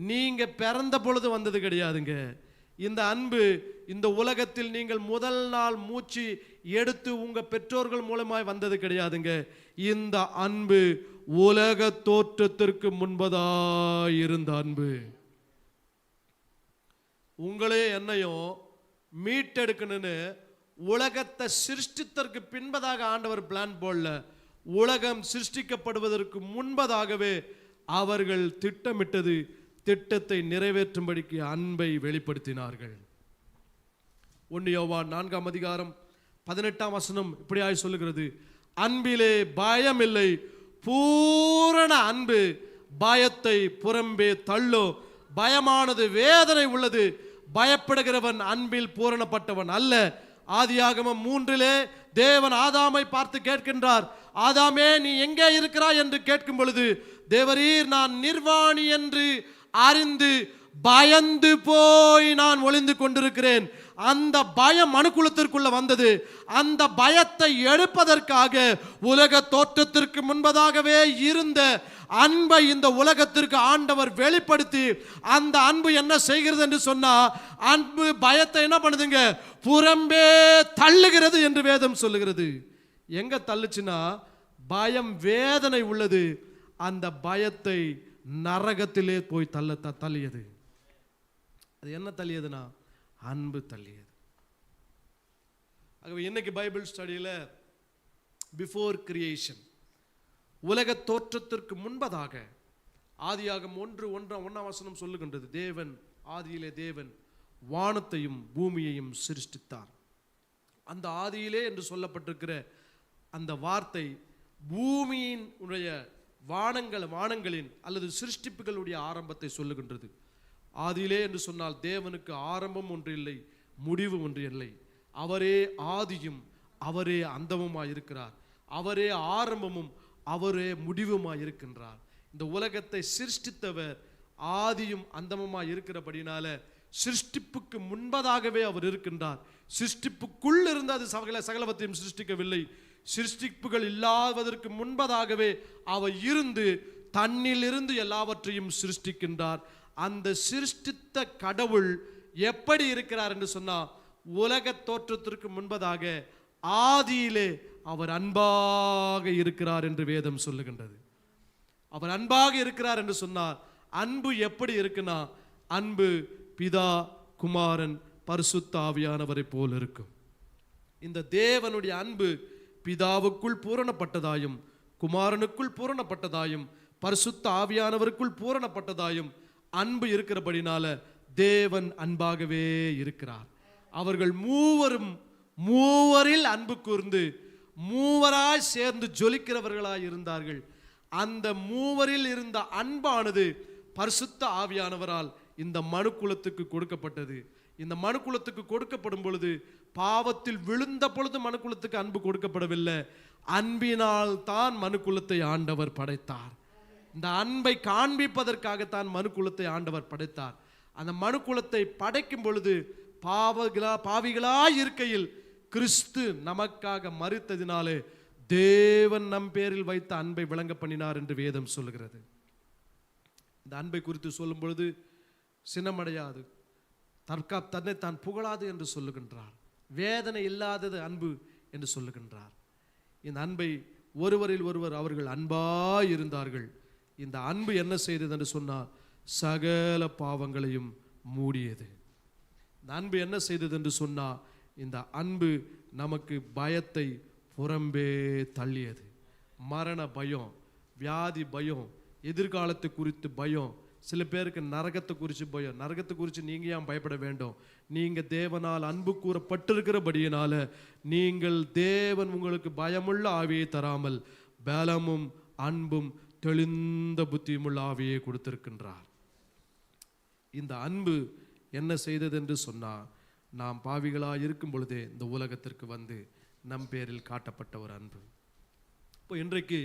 நீங்க பிறந்த பொழுது வந்தது கிடையாதுங்க. இந்த அன்பு இந்த உலகத்தில் நீங்கள் முதல் நாள் மூச்சு எடுத்து உங்க பெற்றோர்கள் மூலமாய் வந்தது கிடையாதுங்க. இந்த அன்பு உலக தோற்றத்திற்கு முன்பதாய் இருந்த அன்பு. உங்களே என்னையும் மீட்டெடுக்கணும்னு உலகத்தை சிருஷ்டித்தற்கு பின்பதாக ஆண்டவர் பிளான் போடல. உலகம் சிருஷ்டிக்கப்படுவதற்கு முன்பதாகவே அவர்கள் திட்டமிட்டது, திட்டத்தை நிறைவேற்றும்படிக்கு அன்பை வெளிப்படுத்தினார்கள். 1 யோவான் 4ஆம் அதிகாரம் 18ஆம் வசனம் இப்படியாய் சொல்லுகிறது, அன்பிலே பயம் இல்லை, பூரண அன்பு பயத்தை புறம்பே தள்ளோ, பயமானது வேதனை உள்ளது, பயப்படுகிறவன் அன்பில் பூரணப்பட்டவன் அல்ல. ஆதியாகமம் 3 தேவன் ஆதாமை பார்த்து கேட்கின்றார், ஆதாமே நீ எங்கே இருக்கிறாய் என்று கேட்கும் பொழுது, தேவரீர் நான் நிர்வாணி என்று அறிந்து பயந்து போய் நான் ஒளிந்து கொண்டிருக்கிறேன். அந்த பயம் மனுக்குலத்திற்குள்ள வந்தது. அந்த பயத்தை எடுப்பதற்காக உலக தோற்றத்திற்கு முன்பதாகவே இருந்த அன்பை இந்த உலகத்திற்கு ஆண்டவர் வெளிப்படுத்தி, அந்த அன்பு என்ன செய்கிறது என்று சொன்னா, அன்பு பயத்தை என்ன பண்ணுதுங்க, புறம்பே தள்ளுகிறது என்று வேதம் சொல்லுகிறது. எங்க தள்ளுச்சுன்னா, பயம் வேதனை உள்ளது, அந்த பயத்தை நரகத்திலே போய் தள்ளியது. அது என்ன தள்ளியதுன்னா அன்பு தள்ளியது. ஆகவே இன்னைக்கு பைபிள் ஸ்டடியில பிஃபோர் கிரியேஷன், உலக தோற்றத்திற்கு முன்பதாக, ஆதியாகமம் 1:1 வசனம் சொல்லுகின்றது, தேவன் ஆதியிலே தேவன் வானத்தையும் பூமியையும் சிருஷ்டித்தார். அந்த ஆதியிலே என்று சொல்லப்பட்டிருக்கிற அந்த வார்த்தை பூமியின் உடைய வானங்களின் அல்லது சிருஷ்டிப்புகளுடைய ஆரம்பத்தை சொல்லுகின்றது. ஆதியிலே என்று சொன்னால் தேவனுக்கு ஆரம்பம் ஒன்று இல்லை, முடிவு ஒன்று இல்லை. அவரே ஆதியும் அவரே அந்தமுமாய் இருக்கிறார். அவரே ஆரம்பமும் அவரே முடிவுமாய் இருக்கின்றார். இந்த உலகத்தை சிருஷ்டித்தவர் ஆதியும் அந்தமுமாய் இருக்கிறபடினால சிருஷ்டிப்புக்கு முன்பதாகவே அவர் இருக்கின்றார். சிருஷ்டிப்புக்குள் இருந்து அது சகலவற்றையும் சிருஷ்டிக்கவில்லை. சிருஷ்டிப்புகள் இல்லாததற்கு முன்பதாகவே அவர் இருந்து தன்னிலிருந்து எல்லாவற்றையும் சிருஷ்டிக்கின்றார். அந்த சிருஷ்டித்த கடவுள் எப்படி இருக்கிறார் என்று சொன்னா, உலக தோற்றத்திற்கு முன்பதாக ஆதியிலே அவர் அன்பாக இருக்கிறார் என்று வேதம் சொல்லுகின்றது. அவர் அன்பாக இருக்கிறார் என்று சொன்னார். அன்பு எப்படி இருக்குன்னா, அன்பு பிதா, குமாரன், பரிசுத்த ஆவியானவரை போல் இருக்கும். இந்த தேவனுடைய அன்பு பிதாவுக்குள் பூரணப்பட்டதாயும், குமாரனுக்குள் பூரணப்பட்டதாயும், பரிசுத்த ஆவியானவருக்குள் பூரணப்பட்டதாயும் அன்பு இருக்கிறபடினால தேவன் அன்பாகவே இருக்கிறார். அவர்கள் மூவரில் அன்பு கூர்ந்து மூவராய் சேர்ந்து ஜொலிக்கிறவர்களாய் இருந்தார்கள். அந்த மூவரில் இருந்த அன்பானது பரிசுத்த ஆவியானவரால் இந்த மனுக்குலத்துக்கு கொடுக்கப்பட்டது. இந்த மனுக்குலத்துக்கு கொடுக்கப்படும் பொழுது, பாவத்தில் விழுந்த பொழுது மனுக்குலத்துக்கு அன்பு கொடுக்கப்படவில்லை. அன்பினால் தான் மனுக்குலத்தை ஆண்டவர் படைத்தார். இந்த அன்பை காண்பிப்பதற்காகத்தான் மனுக்குலத்தை ஆண்டவர் படைத்தார். அந்த மனுக்குலத்தை படைக்கும் பொழுது பாவிகளாய் இருக்கையில் கிறிஸ்து நமக்காக மரித்ததினாலே தேவன் நம் பேரில் வைத்த அன்பை விளங்க பண்ணினார் என்று வேதம் சொல்லுகிறது. இந்த அன்பை குறித்து சொல்லும் பொழுது சினமடையாது, தன்னை தான் புகழாது என்று சொல்லுகின்றார். வேதனை இல்லாதது அன்பு என்று சொல்லுகின்றார். இந்த அன்பை ஒருவரில் ஒருவர் அவர்கள் அன்பாய் இருந்தார்கள். இந்த அன்பு என்ன செய்தது என்று சொன்னால் சகல பாவங்களையும் மூடியது. இந்த அன்பு என்ன செய்தது என்று சொன்னால் இந்த அன்பு நமக்கு பயத்தை புறம்பே தள்ளியது. மரண பயம், வியாதி பயம், எதிர்காலத்தை குறித்து பயம், சில பேருக்கு நரகத்தை குறித்து பயம். நரகத்தை குறித்து நீங்க ஏன் பயப்பட வேண்டும்? நீங்க தேவனால் அன்பு கூறப்பட்டிருக்கிறபடியினால நீங்கள் தேவன் உங்களுக்கு பயமுள்ள ஆவியை தராமல் பலமும் அன்பும் தெளிந்த புத்தியுமுள்ள ஆவியை கொடுத்திருக்கின்றார். இந்த அன்பு என்ன செய்தது என்று சொன்னால், நாம் பாவிகளாக இருக்கும் பொழுதே இந்த உலகத்திற்கு வந்து நம் பேரில் காட்டப்பட்ட ஒரு அன்பு. இப்போ இன்றைக்கு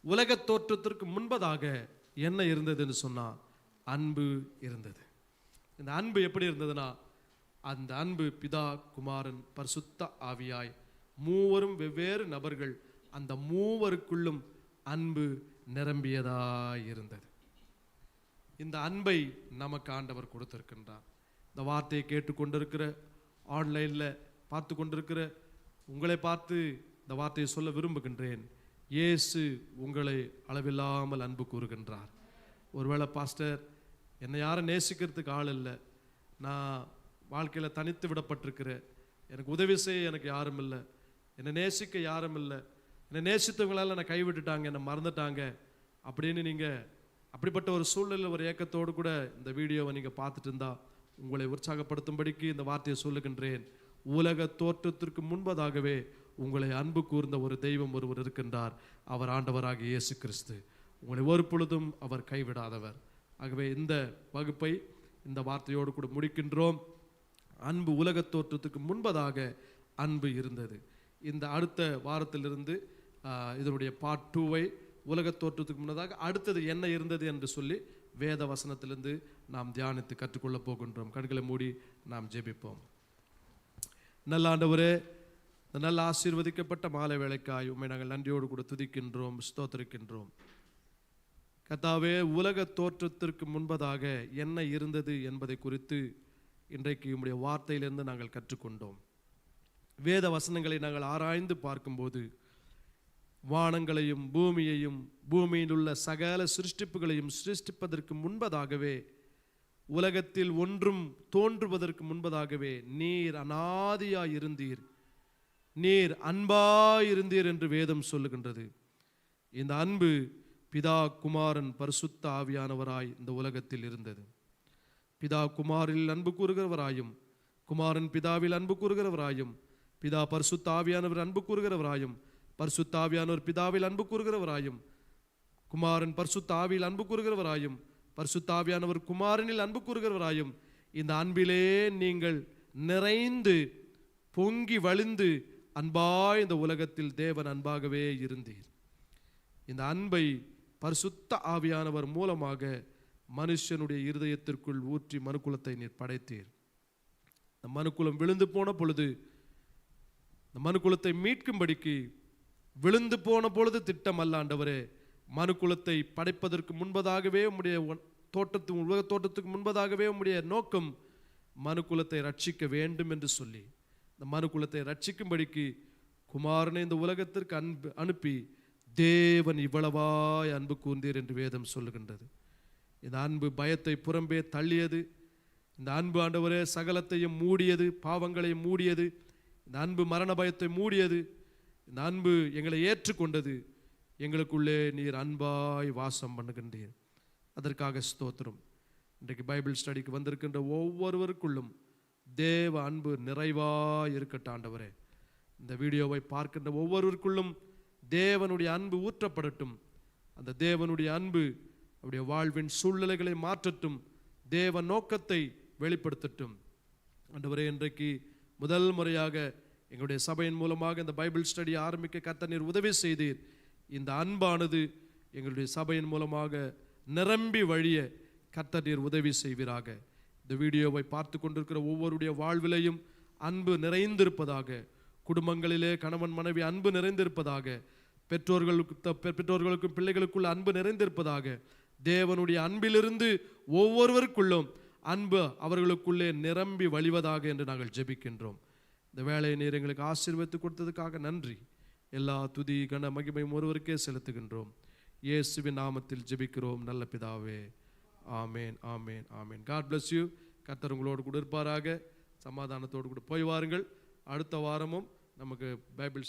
உலக தோற்றத்திற்கு முன்பதாக என்ன இருந்ததுன்னு சொன்னால் அன்பு இருந்தது. இந்த அன்பு எப்படி இருந்ததுன்னா, அந்த அன்பு பிதா, குமாரன், பரிசுத்த ஆவியாய் மூவரும் வெவ்வேறு நபர்கள், அந்த மூவருக்குள்ளும் அன்பு நிரம்பியதாய் இருந்தது. இந்த அன்பை நமக்கு ஆண்டவர் கொடுத்திருக்கின்றார். இந்த வார்த்தையை கேட்டுக்கொண்டிருக்கிற, ஆன்லைனில் பார்த்து கொண்டிருக்கிற உங்களை பார்த்து இந்த வார்த்தையை சொல்ல விரும்புகின்றேன். இயேசு உங்களை அளவில்லாமல் அன்பு கூறுகின்றார். ஒருவேளை பாஸ்டர் என்னை யாரும் நேசிக்கிறதுக்கு ஆள் இல்லை, நான் வாழ்க்கையில் தனித்து விடப்பட்டிருக்கிறேன், எனக்கு உதவி செய்ய எனக்கு யாரும் இல்லை, என்னை நேசிக்க யாரும் இல்லை, என்னை நேசித்தவங்களால என்னை கைவிட்டுட்டாங்க, என்னை மறந்துட்டாங்க அப்படின்னு நீங்கள் அப்படிப்பட்ட ஒரு சூழ்நிலையில் ஒரு ஏக்கத்தோடு கூட இந்த வீடியோவை நீங்கள் பார்த்துட்டு இருந்தால் உங்களை உற்சாகப்படுத்தும்படிக்கு இந்த வார்த்தையை சொல்லுகின்றேன். உலக தோற்றத்திற்கு முன்பதாகவே உங்களை அன்பு கூர்ந்த ஒரு தெய்வம் ஒருவர் இருக்கின்றார். அவர் ஆண்டவராகிய இயேசு கிறிஸ்து. உங்களை ஒரு பொழுதும் அவர் கைவிடாதவர். ஆகவே இந்த வகுப்பை இந்த வார்த்தையோடு கூட முடிக்கின்றோம். அன்பு உலக தோற்றத்துக்கு முன்பதாக அன்பு இருந்தது. இந்த அடுத்த வாரத்திலிருந்து இதனுடைய பார்ட் 2வை உலக தோற்றத்துக்கு முன்னதாக அடுத்தது என்ன இருந்தது என்று சொல்லி வேத வசனத்திலிருந்து நாம் தியானித்து கற்றுக்கொள்ள போகின்றோம். கண்களை மூடி நாம் ஜெபிப்போம். நல்ல ஆண்டவரே, நல்ல ஆசீர்வதிக்கப்பட்ட மாலை வேளைக்காய் உம்மை நாங்கள் நன்றியோடு கூட துதிக்கின்றோம், ஸ்தோத்திரிக்கின்றோம். கர்த்தாவே, உலக தோற்றத்திற்கு முன்பதாக என்ன இருந்தது என்பதை குறித்து இன்றைக்கு உம்முடைய வார்த்தையிலிருந்து நாங்கள் கற்றுக்கொண்டோம். வேத வசனங்களை நாங்கள் ஆராய்ந்து பார்க்கும்போது வானங்களையும் பூமியையும் பூமியில் உள்ள சகல சிருஷ்டிப்புகளையும் சிருஷ்டிப்பதற்கு முன்பதாகவே, உலகத்தில் ஒன்றும் தோன்றுவதற்கு முன்பதாகவே நீர் அநாதியாயிருந்தீர், நீர் அன்பாயிருந்தீர் என்று வேதம் சொல்லுகின்றது. இந்த அன்பு பிதா, குமாரன், பரிசுத்த ஆவியானவராய் இந்த உலகத்தில் இருந்தது. பிதா குமாரில் அன்பு கூறுகிறவராயும், குமாரன் பிதாவில் அன்பு கூறுகிறவராயும், பிதா பரிசுத்த ஆவியானவர் அன்பு கூறுகிறவராயும், பரிசுத்த ஆவியானவர் பிதாவில் அன்பு கூறுகிறவராயும், குமாரன் பரிசுத்த ஆவியில் அன்பு கூறுகிறவராயும், பரிசுத்த ஆவியானவர் குமாரனில் அன்பு கூறுகிறவராயும், இந்த அன்பிலே நீங்கள் நிறைந்து பொங்கி வழிந்து அன்பாய் இந்த உலகத்தில் தேவன் அன்பாகவே இருந்தீர். இந்த அன்பை பரிசுத்த ஆவியானவர் மூலமாக மனுஷனுடைய இருதயத்திற்குள் ஊற்றி மனுக்குலத்தை நீர் படைத்தீர். இந்த மனுக்குலம் விழுந்து போன பொழுது, இந்த மனுக்குலத்தை மீட்கும்படிக்கு விழுந்து போன பொழுது திட்டம் அல்ல ஆண்டவரே, மனுக்குலத்தை படைப்பதற்கு முன்பதாகவே உம்முடைய உலக தோட்டத்துக்கு முன்பதாகவே உம்முடைய நோக்கம் மனுக்குலத்தை ரட்சிக்க வேண்டும் என்று சொல்லி, இந்த மனுக்குலத்தை ரட்சிக்கும்படிக்கு குமாரனை இந்த உலகத்திற்கு அனுப்பி தேவன் இவ்வளவாய் அன்பு கூர்ந்தீர் என்று வேதம் சொல்லுகின்றது. இந்த அன்பு பயத்தை புறம்பே தள்ளியது. இந்த அன்பு ஆண்டவரே சகலத்தையும் மூடியது, பாவங்களையும் மூடியது. இந்த அன்பு மரண பயத்தை மூடியது. இந்த அன்பு எங்களை ஏற்றுக்கொண்டது. எங்களுக்குள்ளே நீர் அன்பாய் வாசம் பண்ணுகின்றீர். அதற்காக ஸ்தோத்திரம். இன்றைக்கு பைபிள் ஸ்டடிக்கு வந்திருக்கின்ற ஒவ்வொருவருக்குள்ளும் தேவ அன்பு நிறைவாய் இருக்கட்டும் ஆண்டவரே. இந்த வீடியோவை பார்க்கின்ற ஒவ்வொருவருக்குள்ளும் தேவனுடைய அன்பு ஊற்றப்படட்டும். அந்த தேவனுடைய அன்பு அவருடைய வாழ்வின் சூழ்நிலைகளை மாற்றட்டும். தேவ நோக்கத்தை வெளிப்படுத்தட்டும். ஆண்டவரே, இன்றைக்கு முதல் முறையாக எங்களுடைய சபையின் மூலமாக இந்த பைபிள் ஸ்டடி ஆரம்பிக்க கர்த்தர் நீர் உதவி செய்தீர். இந்த அன்பானது எங்களுடைய சபையின் மூலமாக நிரம்பி வழிய கர்த்தர் நீர் உதவி செய்வீராக. இந்த வீடியோவை பார்த்து கொண்டிருக்கிற ஒவ்வொருடைய வாழ்விலையும் அன்பு நிறைந்திருப்பதாக, குடும்பங்களிலே கணவன் மனைவி அன்பு நிறைந்திருப்பதாக, பெற்றோர்களுக்கும் பிள்ளைகளுக்குள்ள அன்பு நிறைந்திருப்பதாக, தேவனுடைய அன்பிலிருந்து ஒவ்வொருவருக்குள்ளும் அன்பு அவர்களுக்குள்ளே நிரம்பி வழிவதாக என்று நாங்கள் ஜெபிக்கின்றோம். இந்த வேலையை நீர் எங்களுக்கு ஆசீர்வதித்து கொடுத்ததுக்காக நன்றி. எல்லா துதி கன மகிமையும் ஒருவருக்கே செலுத்துகின்றோம். இயேசுவின் நாமத்தில் ஜெபிக்கிறோம் நல்ல பிதாவே. Amen, amen, amen. God bless you. கர்த்தர் உங்களோடு கூட இருப்பாராக. சமாதானத்தோடு கூட போய் வாருங்கள். அடுத்த வாரமும் நமக்கு பைபிள்